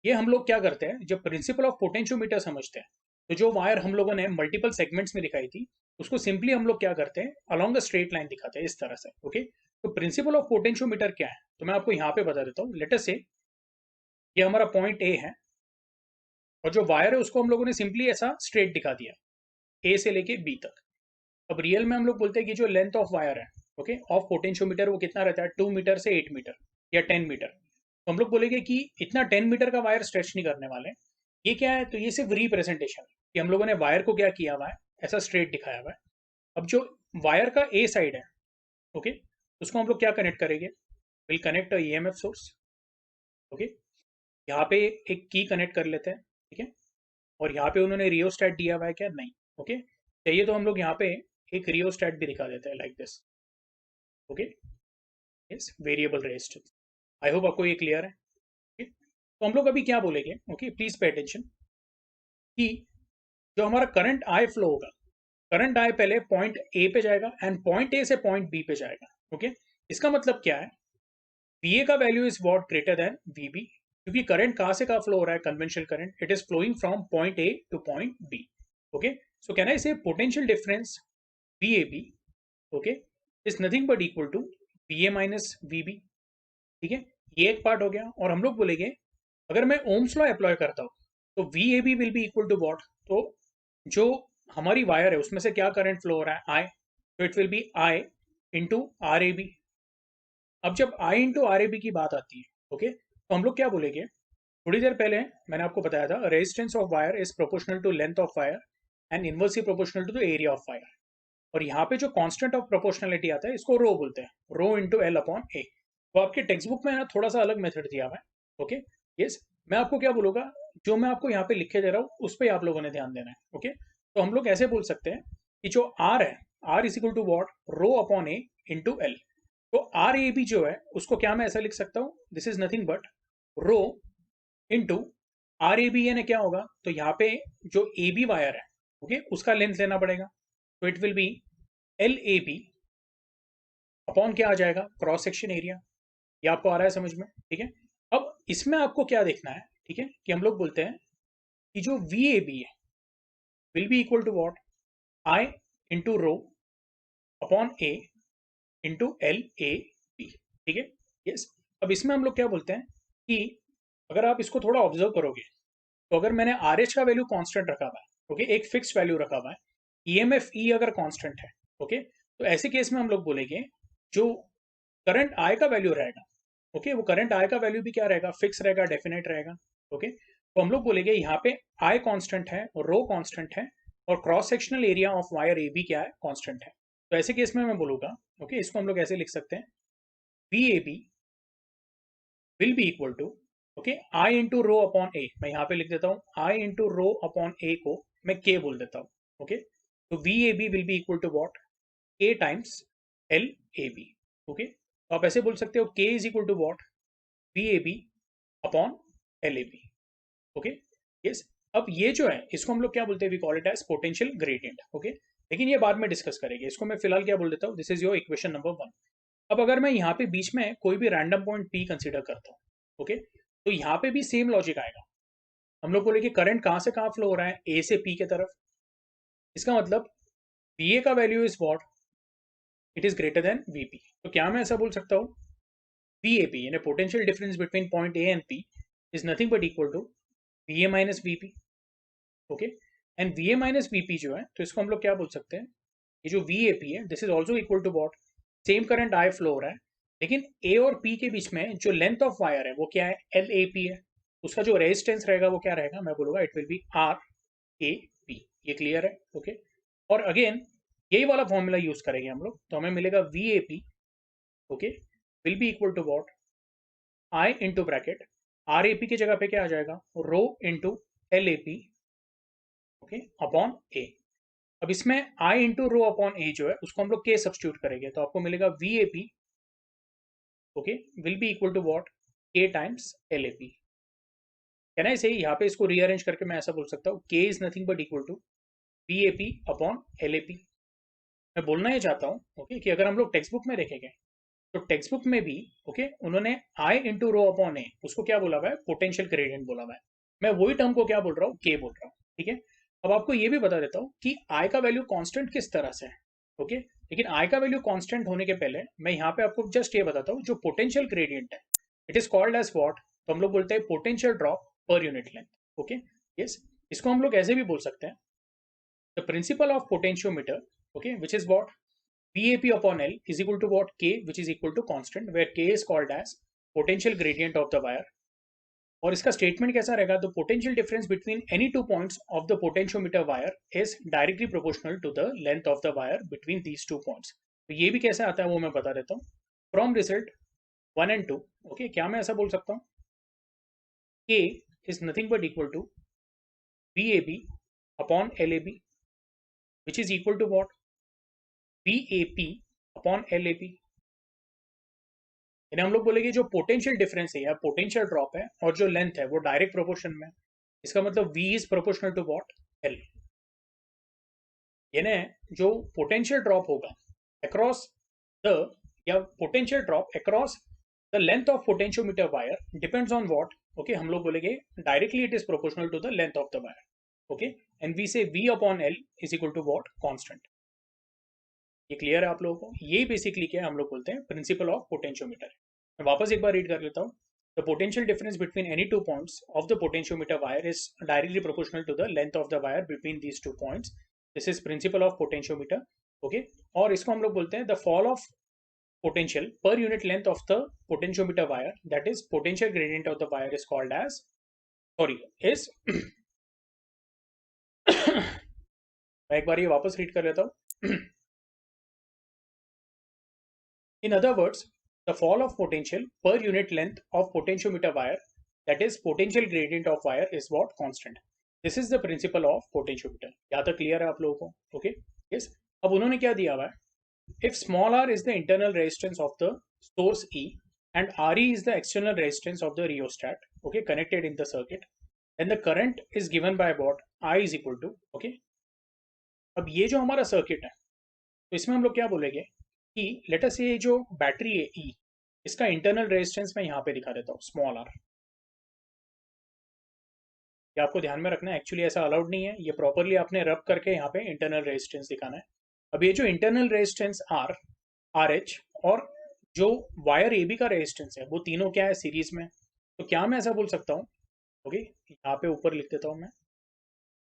S1: ये हम लोग क्या करते हैं, जब प्रिंसिपल ऑफ पोटेंशियोमीटर समझते हैं, तो जो वायर हम लोगों ने मल्टीपल सेगमेंट्स में दिखाई थी उसको सिंपली हम लोग क्या करते हैं, अलॉन्ग अ स्ट्रेट लाइन दिखाते हैं इस तरह से, ओके। तो प्रिंसिपल ऑफ पोटेंशियोमीटर क्या है, तो मैं आपको यहाँ पे बता देता हूँ। लेट अस से ये हमारा पॉइंट ए है और जो वायर है उसको हम लोगों ने सिंपली ऐसा स्ट्रेट दिखा दिया ए से लेके बी तक। अब रियल में हम लोग बोलते हैं कि जो लेंथ ऑफ वायर है, ओके, ऑफ पोटेंशियोमीटर वो कितना रहता है, 2 मीटर से 8 मीटर या 10 मीटर। तो हम लोग बोलेंगे कि इतना 10 मीटर का वायर स्ट्रेच नहीं करने वाले। ये क्या है, तो ये सिर्फ रिप्रेजेंटेशन है कि हम लोगों ने वायर को क्या किया हुआ है, ऐसा स्ट्रेट दिखाया हुआ है। अब जो वायर का ए साइड है, ओके, उसको हम लोग क्या कनेक्ट करेंगे, will connect E M F source, okay. यहाँ पे एक की कनेक्ट कर लेते हैं, ठीक है। और यहाँ पे उन्होंने रियोस्टैट दिया हुआ है क्या? नहीं। ओके, चाहिए तो हम लोग यहाँ पे एक रियोस्टैट भी दिखा देते हैं like this. Okay, yes, variable resistance. I hope आपको ये क्लियर है। okay? तो हम लोग अभी क्या बोलेंगे, ओके प्लीज पे अटेंशन, कि जो हमारा करंट आई फ्लो होगा, करंट आई पहले पॉइंट ए पे जाएगा एंड पॉइंट ए से पॉइंट बी पे जाएगा। ओके, इसका मतलब क्या है? VA का value is what greater than VB, क्योंकि करंट कहां से कहां फ्लो हो रहा है? Conventional current, it is flowing from point A to point B. Okay, so can I say potential difference VAB, okay, is nothing but equal to VA minus VB। ठीक है, ये एक पार्ट हो गया। और हम लोग बोलेंगे अगर मैं ओम्स लॉ अप्लाई करता हूं तो VAB will be equal to what? तो जो हमारी वायर है उसमें से क्या करंट फ्लो हो रहा है? आई, तो it will be I into RAB। अब जब आई इंटू RAB की बात आती है, ओके, तो हम लोग क्या बोलेंगे? थोड़ी देर पहले मैंने आपको बताया था resistance of wire is proportional to length of wire and inversely proportional to the area of wire. और यहाँ पे जो कांस्टेंट ऑफ प्रोपोर्शनलिटी आता है इसको रो बोलते हैं, रो इंटू एल अपॉन ए। तो आपके टेक्स्ट बुक में ना थोड़ा सा अलग मेथड दिया हुआ है। ओके, यस, मैं आपको क्या बोलूंगा, जो मैं आपको यहाँ पे लिख के दे रहा हूँ उस पर आप लोगों ने ध्यान देना है। ओके, तो हम लोग ऐसे बोल सकते हैं कि जो आर है, R is equal to what? Rho upon A into L. तो आर ए बी जो है उसको क्या मैं ऐसा लिख सकता हूँ? This is nothing but rho into R A B, यानी क्या होगा? तो यहाँ पे जो ए बी वायर है, ओके, उसका लेंथ लेना पड़ेगा। तो it will be L A B upon क्या आ जाएगा? Cross section area. ये आपको आ रहा है समझ में? ठीक है, अब इसमें आपको क्या देखना है, ठीक है, कि हम लोग बोलते हैं कि जो वी ए बी है will be equal to what? I into rho upon A into L A B. ठीक है, यस। अब इसमें हम लोग क्या बोलते हैं कि अगर आप इसको थोड़ा ऑब्जर्व करोगे तो अगर मैंने आर एच का वैल्यू कांस्टेंट रखा हुआ है, ओके, एक फिक्स वैल्यू रखा हुआ है, EMF E अगर कांस्टेंट है, ओके, तो ऐसे केस में हम लोग बोलेंगे जो करंट आई का वैल्यू रहेगा, ओके, वो करंट आई का वैल्यू भी क्या रहेगा? फिक्स रहेगा, डेफिनेट रहेगा। ओके, तो हम लोग बोलेंगे यहाँ पे आई कांस्टेंट है और रो कांस्टेंट है और cross sectional area of wire A B क्या है? कांस्टेंट है। तो ऐसे केस में मैं बोलूंगा, ओके, इसको हम लोग ऐसे लिख सकते हैं, V A B will be equal to, okay, I into rho upon A. मैं यहाँ पे लिख देता हूँ आई इंटू रो अपॉन ए को मैं के बोल देता हूँ। ओके, तो V A B will be equal to what? K times L A B. Okay, तो आप ऐसे बोल सकते हो K is equal to what? V A B upon L A B. Okay, yes. अब ये जो है इसको हम लोग क्या बोलते हैं? We call it as potential gradient. Okay, लेकिन ये बाद में डिस्कस करेंगे, इसको मैं फिलहाल क्या बोल देता हूँ? This is your equation number 1। अब अगर मैं यहाँ पे बीच में कोई भी रैंडम पॉइंट पी कंसीडर करता हूँ, ओके, तो यहाँ पे भी सेम लॉजिक आएगा। हम लोग बोले कि करंट कहाँ से कहाँ फ्लो हो रहा है? ए से पी के तरफ। इसका मतलब वी ए का value is what? It is greater than VP. तो क्या मैं ऐसा बोल सकता हूँ? वी ए पी यानी potential difference between point A and P is nothing but equal to V A minus VP. Okay, and V A minus VP जो है, तो इसको हम लोग क्या बोल सकते हैं? ये जो वी ए पी है this is also equal to what? Same current I flow हो रहा है, लेकिन ए और पी के बीच में जो लेंथ ऑफ वायर है वो क्या है? एल ए पी है। उसका जो रेजिस्टेंस रहेगा वो क्या रहेगा? मैं बोलूंगा it will be R A P. ये क्लियर है? ओके, और अगेन यही वाला फॉर्मूला यूज करेंगे हम लोग, तो हमें मिलेगा V A P, okay, will be equal to what? I into bracket R A P की जगह पे क्या आ जाएगा? Rho into L A P, okay, upon A. अब इसमें आई इंटू रो अपॉन ए जो है उसको हम लोग के सब्सटीट्यूट करेंगे, तो आपको मिलेगा V A P, okay, will be equal to what? K times L A P. Can I say यहाँ पे इसको रीअरेंज करके मैं ऐसा बोल सकता हूँ K is nothing but equal to V A P upon L A P. मैं बोलना ये चाहता हूँ, ओके, कि अगर हम लोग टेक्स्ट बुक में देखेंगे तो टेक्स्ट बुक में भी, ओके, उन्होंने आई इंटू रो अपॉन ए उसको क्या बोला हुआ है? पोटेंशियल ग्रेडियंट बोला हुआ है। मैं वही टर्म को क्या बोल रहा हूँ? के बोल रहा हूँ। ठीक है, अब आपको ये भी बता देता हूँ कि आई का वैल्यू कांस्टेंट किस तरह से है। ओके, लेकिन आई का वैल्यू कांस्टेंट होने के पहले मैं यहाँ पे आपको जस्ट ये बताता हूँ, जो पोटेंशियल ग्रेडियंट है it is called as what? तो हम लोग बोलते हैं potential drop per unit length. Okay, yes, इसको हम लोग ऐसे भी बोल सकते हैं, the principle of potentiometer, okay, which is what? VAP upon L is equal to what? K, which is equal to constant, where K is called as potential gradient of the wire. और इसका statement कैसा रहेगा? The potential difference between any two points of the potentiometer wire is directly proportional to the length of the wire between these two points. तो ये भी कैसे आता है वो मैं बता देता हूँ। फ्रॉम रिजल्ट 1 and 2, ओके, क्या मैं ऐसा बोल सकता हूँ? K is nothing but equal to VAB upon LAB, which is equal to what? VAP upon LAP. यानी हम लोग बोलेंगे जो पोटेंशियल डिफरेंस है या पोटेंशियल ड्रॉप है और जो लेंथ है वो डायरेक्ट प्रोपोर्शन में, इसका मतलब V is proportional to what? L. यानी जो पोटेंशियल ड्रॉप होगा अक्रॉस द या potential drop across the length of potentiometer wire depends on what? Okay, हम लोग बोलेंगे directly it is proportional to the length of the wire. Okay, and we say V upon L is equal to what? Constant. ये clear है आप लोगों को? ये basically क्या है, हम लोग बोलते हैं प्रिंसिपल ऑफ पोटेंशियोमीटर. मैं वापस एक बार रीड कर लेता हूँ. The potential difference between any two points of the potentiometer wire is directly proportional to the length of the wire between these two points. This is principle of potentiometer. Okay, और इसको हम लोग बोलते हैं the fall of potential per unit length of the potentiometer wire, that is potential gradient of the wire is called as, sorry, is मैं एक बार ये वापस रीड कर लेता हूँ. In other words, the fall of potential per unit length of potentiometer wire, that is potential gradient of wire, is what? Constant. This is the principle of potentiometer. यहाँ तक clear है आप लोगों को? Okay, yes. अब उन्होंने क्या दिया हुआ है? If small r is the internal resistance of the source E and Re is the external resistance of the rheostat, okay, connected in the circuit, then the current is given by what? I is equal to, okay. अब ये जो हमारा circuit है, तो इसमें हम लोग क्या बोलेंगे कि लेट अस ये जो बैटरी है E, इसका इंटरनल रेजिस्टेंस मैं यहाँ पे दिखा देता हूँ, स्मॉल r. ये आपको ध्यान में रखना है, एक्चुअली ऐसा अलाउड नहीं है, ये प्रॉपरली आपने रब करके यहाँ पे इंटरनल रेजिस्टेंस दिखाना है. अब ये जो इंटरनल रेजिस्टेंस RH और जो वायर AB का रेजिस्टेंस है, वो तीनों क्या है? सीरीज में. तो क्या मैं ऐसा बोल सकता हूँ? ओके, यहाँ पे ऊपर लिख देता हूँ मैं,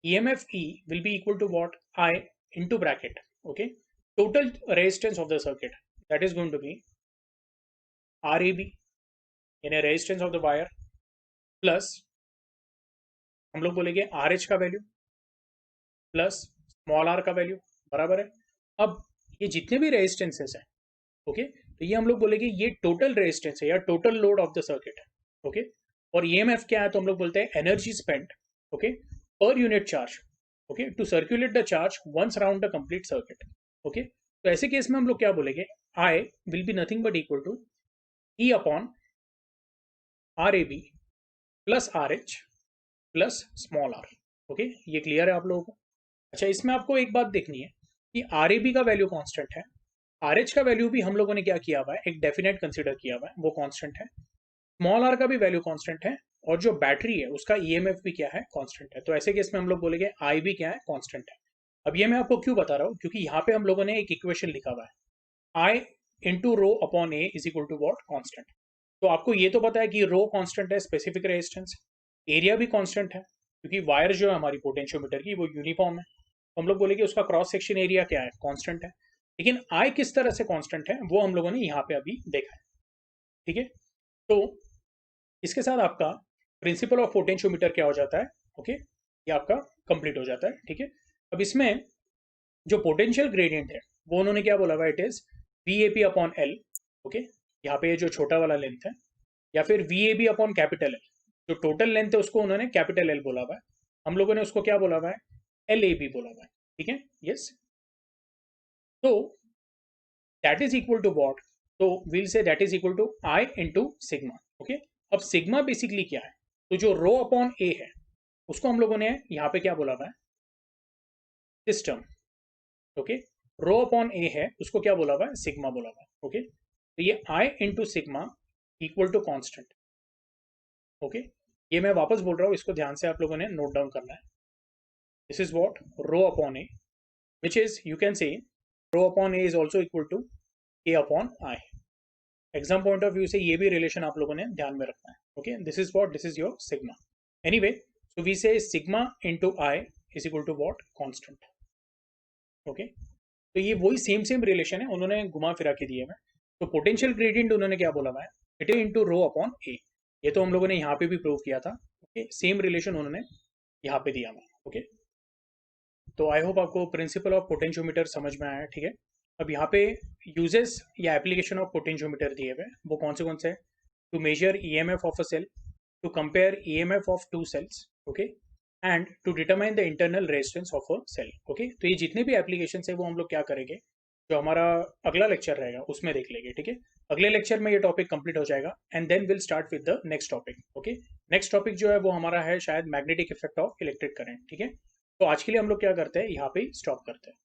S1: EMF E will be equal to what? I into bracket, okay, total resistance of the circuit, that is going to be RAB, यानी resistance of the wire, plus हम लोग बोलेंगे RH का वैल्यू प्लस स्मॉल r का value, बराबर है. अब ये जितने भी रेजिस्टेंसेस हैं, ओके, तो ये हम लोग बोलेंगे ये टोटल रेजिस्टेंस है या total load of the circuit है. ओके, और EMF क्या है? तो हम लोग बोलते हैं energy spent, okay, per unit charge, okay, to circulate the charge once around the complete circuit. Okay, तो ऐसे केस में हम लोग क्या बोलेंगे? I will be nothing but equal to E upon RAB plus RH plus small r. Okay, ये clear है आप लोगों को? अच्छा, इसमें आपको एक बात देखनी है कि RAB का वैल्यू कांस्टेंट है, RH का वैल्यू भी हम लोगों ने क्या किया हुआ है? एक डेफिनेट कंसीडर किया हुआ है, वो कांस्टेंट है. स्मॉल r का भी वैल्यू कांस्टेंट है और जो बैटरी है उसका EMF भी क्या है? कांस्टेंट है. तो ऐसे केस में हम लोग बोलेंगे I भी क्या है? कांस्टेंट है. अब ये मैं आपको क्यों बता रहा हूँ? क्योंकि यहाँ पे हम लोगों ने एक इक्वेशन लिखा हुआ है, I into rho upon A is equal to what? Constant. तो आपको ये तो पता है कि रो कांस्टेंट है, स्पेसिफिक रेजिस्टेंस, एरिया भी कांस्टेंट है क्योंकि वायर जो है हमारी पोटेंशियोमीटर की वो यूनिफॉर्म है. तो हम लोग बोलेंगे उसका क्रॉस सेक्शन एरिया क्या है? कांस्टेंट है. लेकिन आई किस तरह से कांस्टेंट है वो हम लोगों ने यहाँ पे अभी देखा है. ठीक है, तो इसके साथ आपका प्रिंसिपल ऑफ पोटेंशियोमीटर क्या हो जाता है? ओके, ये आपका कंप्लीट हो जाता है. ठीक है, अब इसमें जो पोटेंशियल ग्रेडियंट है वो उन्होंने क्या बोला हुआ? It is VAP upon L. Okay, यहाँ पे जो छोटा वाला लेंथ है, या फिर VAB अपॉन कैपिटल L, जो टोटल लेंथ है उसको उन्होंने कैपिटल L बोला हुआ है, हम लोगों ने उसको क्या बोला हुआ है? LAB बोला हुआ है. ठीक है, यस. तो that is equal to what? तो will say that is equal to I into sigma. Okay, अब सिग्मा बेसिकली क्या है? तो जो रो अपॉन ए है उसको हम लोगों ने यहाँ पे क्या बोला हुआ है? सिस्टम. ओके, रो अपॉन ए है उसको क्या बोला हुआ है? सिग्मा बोला हुआ है. ओके, तो ये I into sigma equal to constant. Okay, ये मैं वापस बोल रहा हूँ, इसको ध्यान से आप लोगों ने नोट डाउन करना है. This is what? Rho upon A, which is you can say rho upon A is also equal to A upon I. Exam point of view से ये भी रिलेशन आप लोगों ने ध्यान में रखना है. Okay, this is what? This is your sigma. Anyway, so we say sigma into I is equal to what? Constant. Okay, तो ये वही सेम रिलेशन है, उन्होंने घुमा फिरा के दिए हुए. तो पोटेंशियल ग्रेडियंट उन्होंने क्या बोला हुआ है? It is into rho upon A. ये तो हम लोगों ने यहाँ पे भी प्रूव किया था. ओके, सेम रिलेशन उन्होंने यहाँ पे दिया हुआ. ओके, तो आई होप आपको प्रिंसिपल ऑफ पोटेंशियोमीटर समझ में आया. ठीक है, अब यहाँ पे यूजेस या एप्लीकेशन ऑफ पोटेंशियोमीटर दिए हुए, वो कौन से हैं? To measure EMF of a cell, to compare EMF of two cells, okay, and to determine the internal resistance of a cell, okay. तो ये जितने भी एप्लीकेशन है वो हम लोग क्या करेंगे, जो हमारा अगला लेक्चर रहेगा उसमें देख लेंगे, ठीक है। अगले लेक्चर में ये टॉपिक कंप्लीट हो जाएगा and then will start with the next topic, okay. Next topic जो है वो हमारा है शायद magnetic effect of electric current, ठीक है। तो आज के लिए हम लोग क्या करते हैं, यहाँ पे स्टॉप करते हैं।